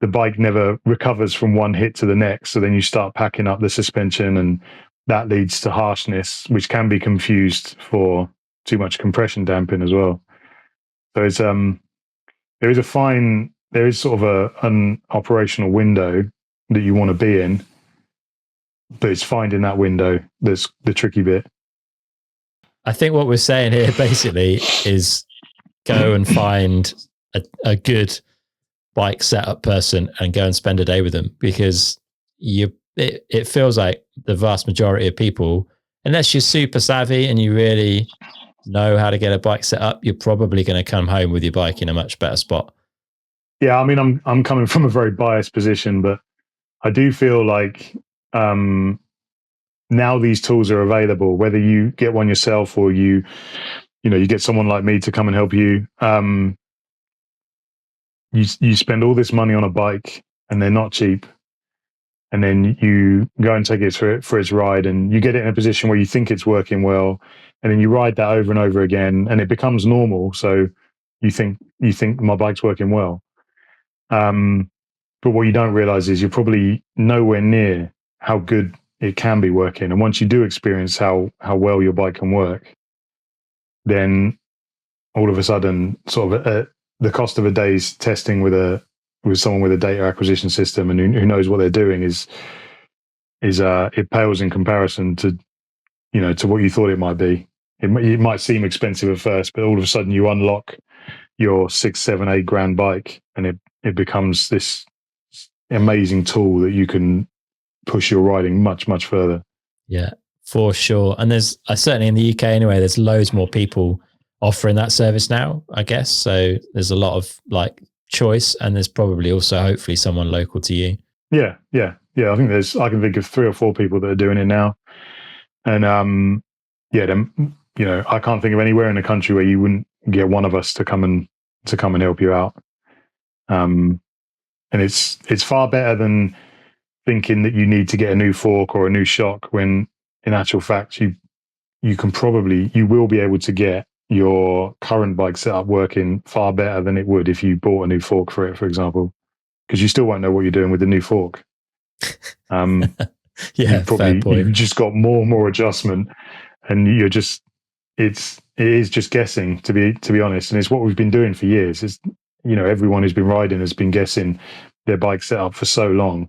bike never recovers from one hit to the next. So then you start packing up the suspension, and that leads to harshness, which can be confused for too much compression damping as well. So it's there is sort of an operational window that you want to be in, but it's finding that window that's the tricky bit. I think what we're saying here basically is go and find a good bike setup person and go and spend a day with them, because it feels like the vast majority of people, unless you're super savvy and you really know how to get a bike set up, you're probably going to come home with your bike in a much better spot. Yeah, I mean, I'm coming from a very biased position, but I do feel like now these tools are available, whether you get one yourself or you get someone like me to come and help you. You spend all this money on a bike, and they're not cheap. And then you go and take it for its ride, and you get it in a position where you think it's working well, and then you ride that over and over again, and it becomes normal. So you think my bike's working well. But what you don't realize is you're probably nowhere near how good it can be working. And once you do experience how well your bike can work, then all of a sudden, sort of the cost of a day's testing with someone with a data acquisition system and who knows what they're doing is it pales in comparison to what you thought it might be. It might seem expensive at first, but all of a sudden you unlock your 6, 7, 8 grand bike, and it becomes this amazing tool that you can push your riding much, much further. Yeah, for sure. And there's certainly in the UK anyway, there's loads more people offering that service now, I guess. So there's a lot of like choice, and there's probably also hopefully someone local to you. Yeah. I think I can think of 3 or 4 people that are doing it now. And I can't think of anywhere in the country where you wouldn't get one of us to come and help you out. And it's far better than thinking that you need to get a new fork or a new shock, when in actual fact you will be able to get your current bike setup working far better than it would if you bought a new fork for it, for example, because you still won't know what you're doing with the new fork. Yeah, fair point. You've just got more adjustment, and it is just guessing, to be honest. And it's what we've been doing for years. Is everyone who's been riding has been guessing their bike setup for so long,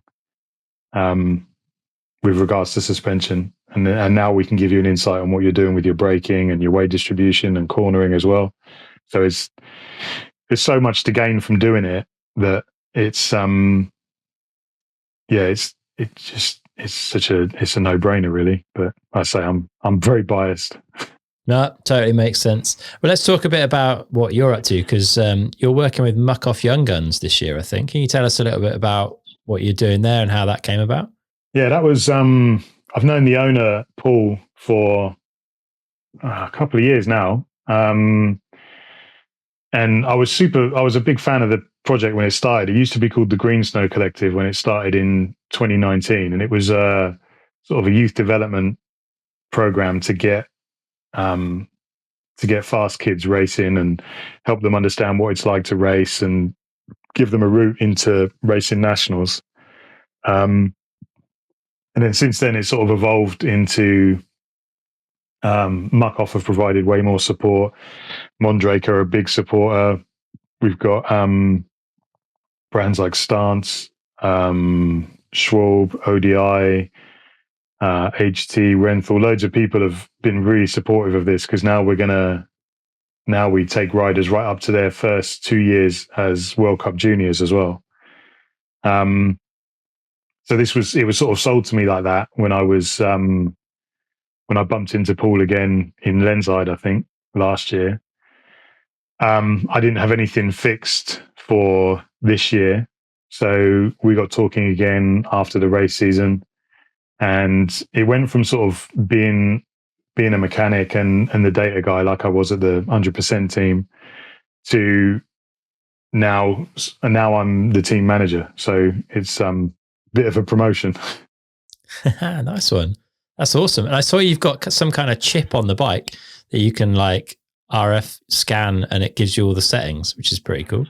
with regards to suspension, and now we can give you an insight on what you're doing with your braking and your weight distribution and cornering as well. So there's so much to gain from doing it that it's a no-brainer, really. But I say I'm very biased. No, totally makes sense. Well, let's talk a bit about what you're up to, because you're working with Muck Off Young Guns this year, I think. Can you tell us a little bit about what you're doing there and how that came about? Yeah, that was I've known the owner, Paul, for a couple of years now. And I was a big fan of the project when it started. It used to be called the Green Snow Collective when it started in 2019. And it was sort of a youth development program to get fast kids racing and help them understand what it's like to race and give them a route into racing nationals. And then since then, it sort of evolved into Muck Off have provided way more support. Mondrake are a big supporter. We've got brands like Stance, Schwalbe, ODI, HT, Renthal. Loads of people have been really supportive of this, because now we take riders right up to their first 2 years as World Cup juniors as well. So it was sort of sold to me like that when I was when I bumped into Paul again in Lenside, I think last year. I didn't have anything fixed for this year, so we got talking again after the race season, and it went from sort of being a mechanic and the data guy like I was at the 100% team to now I'm the team manager. So it's bit of a promotion. Nice one. That's awesome. And I saw you've got some kind of chip on the bike that you can like RF scan and it gives you all the settings, which is pretty cool.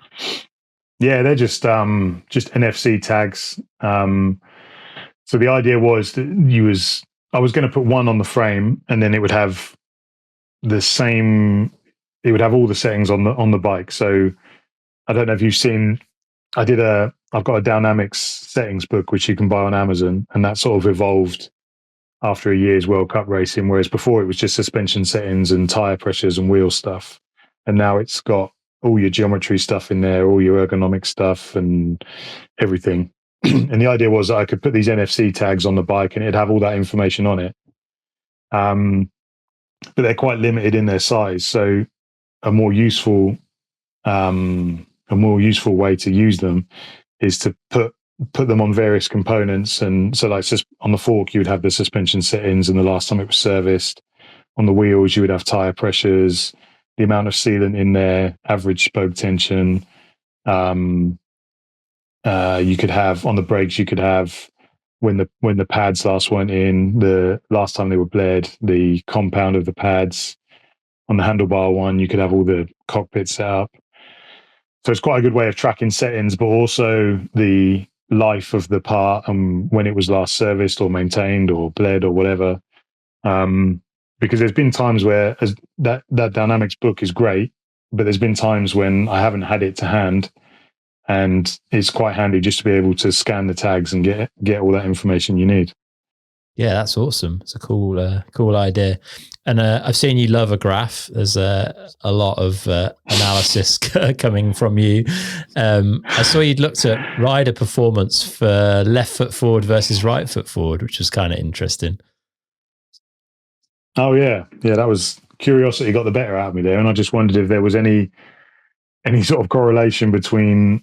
Yeah, they're just NFC tags. So the idea was that I was going to put one on the frame, and then it would have the same. It would have all the settings on the bike. So I don't know if you've seen. I've got a dynamics settings book which you can buy on Amazon, and that sort of evolved after a year's World Cup racing. Whereas before it was just suspension settings and tire pressures and wheel stuff, and now it's got all your geometry stuff in there, all your ergonomic stuff, and everything. And the idea was that I could put these NFC tags on the bike and it'd have all that information on it. But they're quite limited in their size. So a more useful way to use them is to put them on various components. And so like on the fork, you would have the suspension settings and the last time it was serviced. On the wheels, you would have tire pressures, the amount of sealant in there, average spoke tension. You could have on the brakes, you could have when the pads last went in, the last time they were bled, the compound of the pads. On the handlebar one, you could have all the cockpit set up. So it's quite a good way of tracking settings, but also the life of the part and when it was last serviced or maintained or bled or whatever. Because there's been times where that dynamics book is great, but there's been times when I haven't had it to hand. And it's quite handy just to be able to scan the tags and get all that information you need. Yeah, that's awesome. It's a cool idea. And I've seen you love a graph. There's a lot of analysis coming from you. I saw you'd looked at rider performance for left foot forward versus right foot forward, which was kind of interesting. Oh yeah, that was curiosity got the better out of me there, and I just wondered if there was any sort of correlation between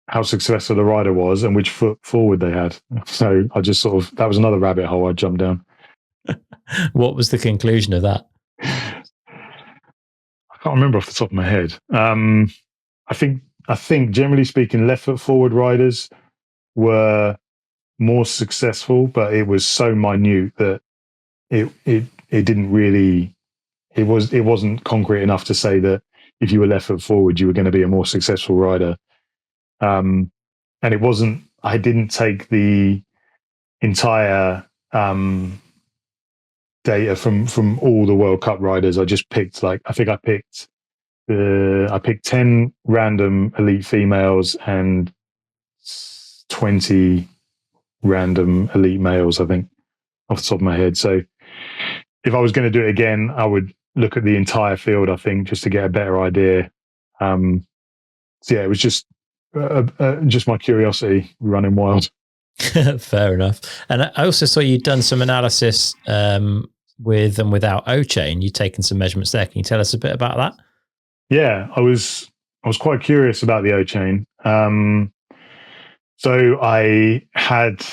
how successful the rider was and which foot forward they had. So I just that was another rabbit hole I jumped down. What was the conclusion of that? I can't remember off the top of my head. I think generally speaking, left foot forward riders were more successful, but it was so minute that it didn't really, it wasn't concrete enough to say that if you were left foot forward, you were going to be a more successful rider. And it wasn't, I didn't take the entire data from all the World Cup riders. I just picked I picked 10 random elite females and 20 random elite males, I think, off the top of my head. So if I was going to do it again, I would look at the entire field, I think, just to get a better idea. So yeah, it was just my curiosity running wild. Fair enough. And I also saw you'd done some analysis with and without O-chain. You'd taken some measurements there. Can you tell us a bit about that? Yeah, I was quite curious about the O-chain. So I had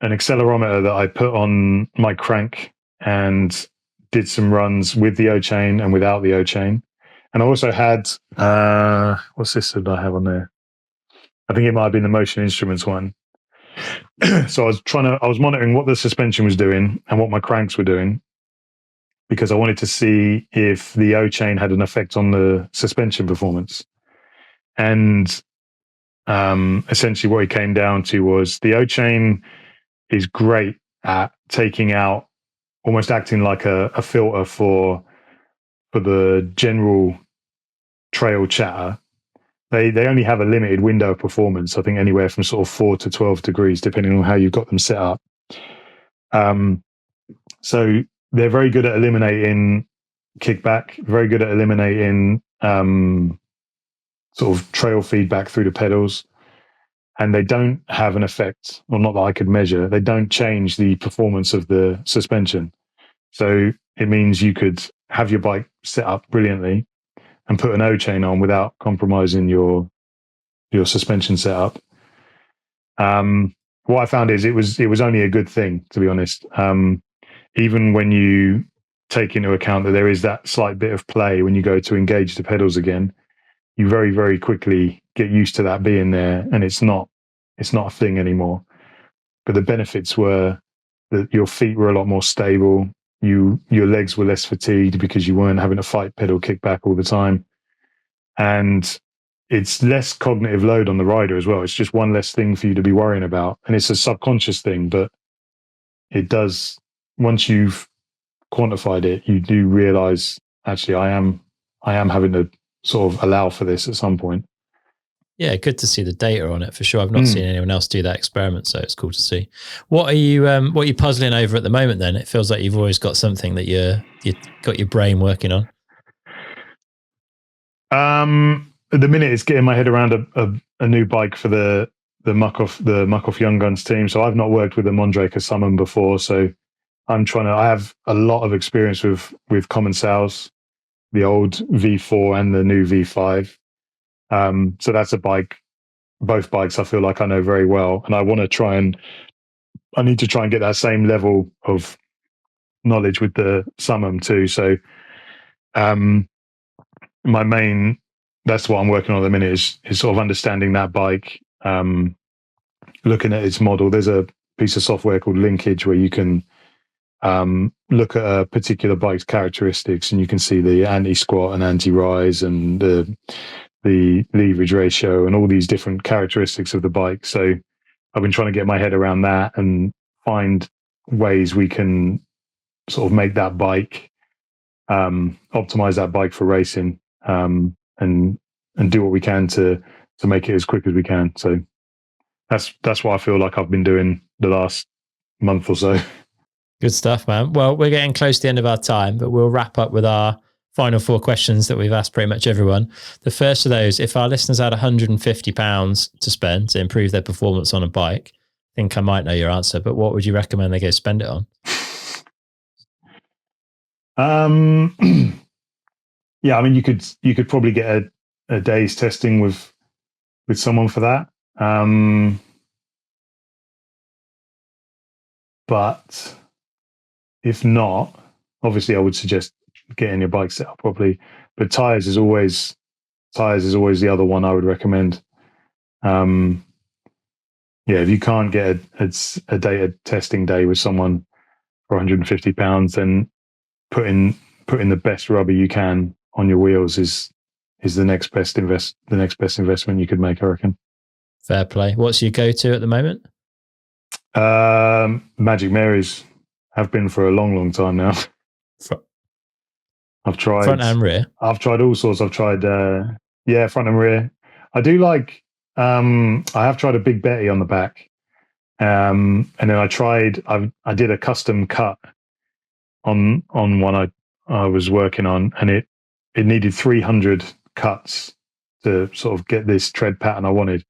an accelerometer that I put on my crank and did some runs with the O-chain and without the O-chain. And I also had, what system did I have on there? I think it might have been the Motion Instruments one. So I was monitoring what the suspension was doing and what my cranks were doing, because I wanted to see if the O-chain had an effect on the suspension performance. And essentially what it came down to was the O-chain is great at taking out, almost acting like a filter for the general trail chatter. They only have a limited window of performance, I think anywhere from sort of 4 to 12 degrees, depending on how you've got them set up. So they're very good at eliminating kickback, very good at eliminating sort of trail feedback through the pedals. and they don't have an effect, or not that I could measure. They don't change the performance of the suspension. So it means you could have your bike set up brilliantly and put an O chain on without compromising your suspension setup. What I found is it was only a good thing, to be honest. Even when you take into account that there is that slight bit of play when you go to engage the pedals again, you very, very quickly get used to that being there, and it's not a thing anymore. But the benefits were that your feet were a lot more stable. Your legs were less fatigued because you weren't having to fight pedal kickback all the time. And it's less cognitive load on the rider as well. It's just one less thing for you to be worrying about. And it's a subconscious thing, but it does, once you've quantified it, you do realize, actually, I am having to sort of allow for this at some point. Yeah, good to see the data on it for sure. I've not seen anyone else do that experiment, so it's cool to see. What are you puzzling over at the moment? Then it feels like you've always got something that you got your brain working on. At the minute, it's getting my head around a new bike for the Muck-Off Young Guns team. So I've not worked with a Mondraker Summon before, so I have a lot of experience with Commencals, the old V4 and the new V5. So that's a bike, both bikes I feel like I know very well. And I need to try and get that same level of knowledge with the Summon too. So that's what I'm working on at the minute is sort of understanding that bike, looking at its model. There's a piece of software called Linkage where you can look at a particular bike's characteristics, and you can see the anti-squat and anti-rise and the leverage ratio and all these different characteristics of the bike. So I've been trying to get my head around that and find ways we can sort of make that bike, optimize that bike for racing, and do what we can to make it as quick as we can. So that's what I feel like I've been doing the last month or so. Good stuff, man. Well, we're getting close to the end of our time, but we'll wrap up with our final 4 questions that we've asked pretty much everyone. The first of those, if our listeners had £150 to spend to improve their performance on a bike, I think I might know your answer, but what would you recommend they go spend it on? Yeah, I mean, you could probably get a day's testing with someone for that. But if not, obviously I would suggest getting your bike set up properly. But tires is always the other one I would recommend. Yeah, if you can't get a testing day with someone for £150, then putting the best rubber you can on your wheels is the next best investment you could make, I reckon. Fair play. What's your go-to at the moment? Magic Marys have been for a long time now. I've tried front and rear. I've tried all sorts. I've tried front and rear. I do like I have tried a Big Betty on the back. And then I did a custom cut on one I was working on, and it needed 300 cuts to sort of get this tread pattern I wanted,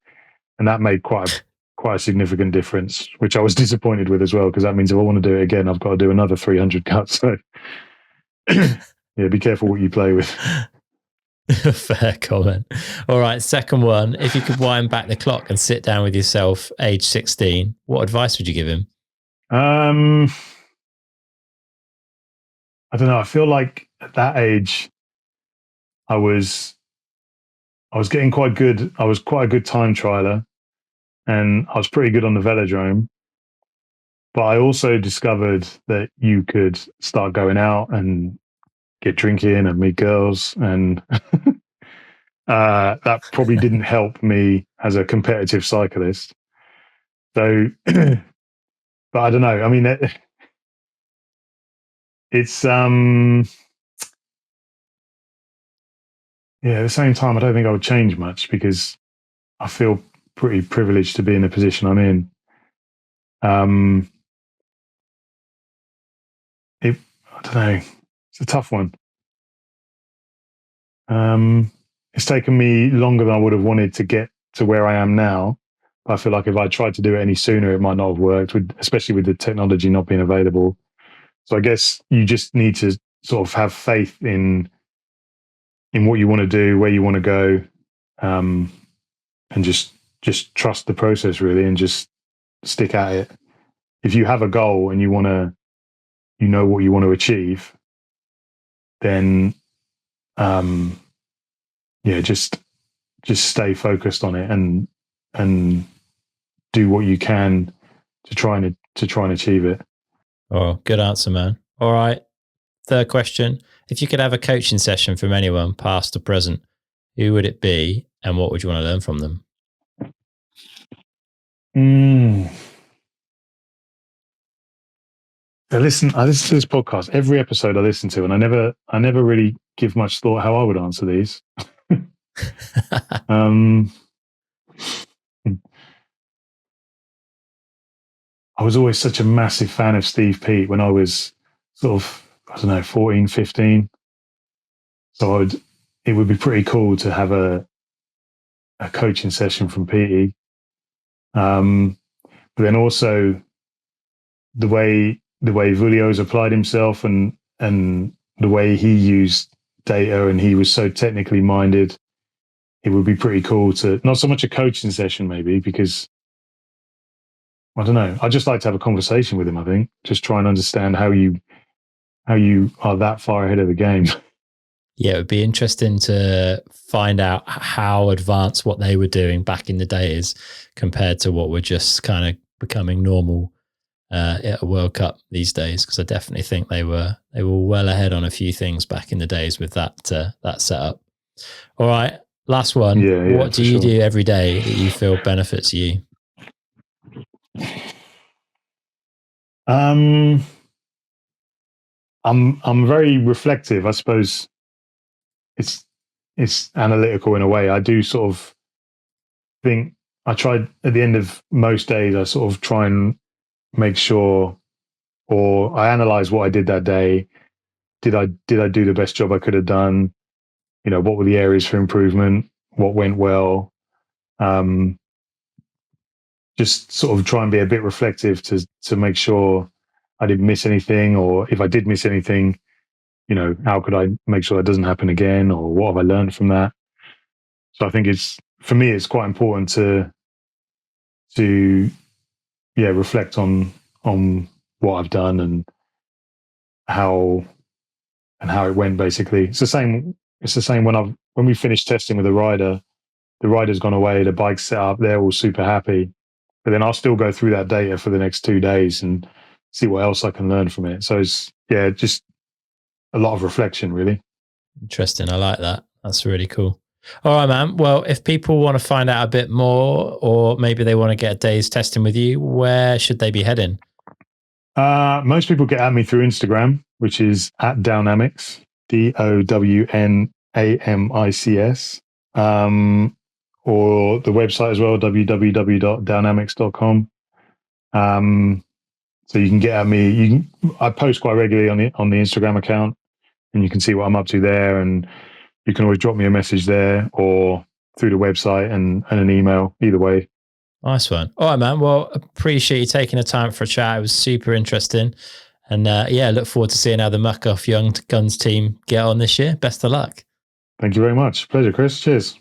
and that made quite a significant difference, which I was disappointed with as well, because that means if I want to do it again, I've got to do another 300 cuts. So yeah, be careful what you play with. Fair comment. All right, second one. If you could wind back the clock and sit down with yourself, age 16, what advice would you give him? I don't know. I feel like at that age, I was getting quite good. I was quite a good time trialer, and I was pretty good on the velodrome. But I also discovered that you could start going out and get drinking and meet girls, and that probably didn't help me as a competitive cyclist. So, but I don't know. I mean, it's yeah. At the same time, I don't think I would change much, because I feel pretty privileged to be in the position I'm in. I don't know. It's a tough one. It's taken me longer than I would have wanted to get to where I am now, I feel like if I tried to do it any sooner, it might not have worked, especially with the technology not being available. So I guess you just need to sort of have faith in what you want to do, where you want to go, and just trust the process really, and just stick at it. If you have a goal and you know what you want to achieve, then just stay focused on it and do what you can to try and achieve it. Oh, good answer, man. All right. Third question. If you could have a coaching session from anyone, past or present, who would it be and what would you want to learn from them? I listen to this podcast every episode I listen to, and I never really give much thought how I would answer these. I was always such a massive fan of Steve Pete when I was sort of, 14, 15. So it would be pretty cool to have a coaching session from Petey. But then also the way Vulio's applied himself and the way he used data, and he was so technically minded, it would be pretty cool to, not so much a coaching session maybe, because I don't know, I'd just like to have a conversation with him. I think just try and understand how you are that far ahead of the game. Yeah, it would be interesting to find out how advanced what they were doing back in the day is compared to what we're just kind of becoming normal at a World Cup these days. Because I definitely think they were well ahead on a few things back in the days with that setup. All right, last one. Yeah, what do you do every day that you feel benefits you? I'm very reflective. I suppose it's analytical in a way. I do sort of think, I try at the end of most days, I sort of try and make sure, or I analyze what I did that day. Did I do the best job I could have done? What were the areas for improvement? What went well? Just sort of try and be a bit reflective to make sure I didn't miss anything, or if I did miss anything, how could I make sure that doesn't happen again, or what have I learned from that? So I think for me, it's quite important to reflect on what I've done and how it went. Basically, it's the same when we finished testing with the rider's gone away, the bike's set up, they're all super happy, but then I'll still go through that data for the next 2 days and see what else I can learn from it. So it's just a lot of reflection, really. Interesting. I like that. That's really cool. All right, man. Well, if people want to find out a bit more, or maybe they want to get a day's testing with you, where should they be heading? Most people get at me through Instagram, which is at Downamics, DOWNAMICS, or the website as well, www.downamics.com. So you can get at me. I post quite regularly on the Instagram account, and you can see what I'm up to there. And you can always drop me a message there or through the website and an email, either way. Nice one. All right, man. Well, appreciate you taking the time for a chat. It was super interesting. And look forward to seeing how the Muck Off Young Guns team get on this year. Best of luck. Thank you very much. Pleasure, Chris. Cheers.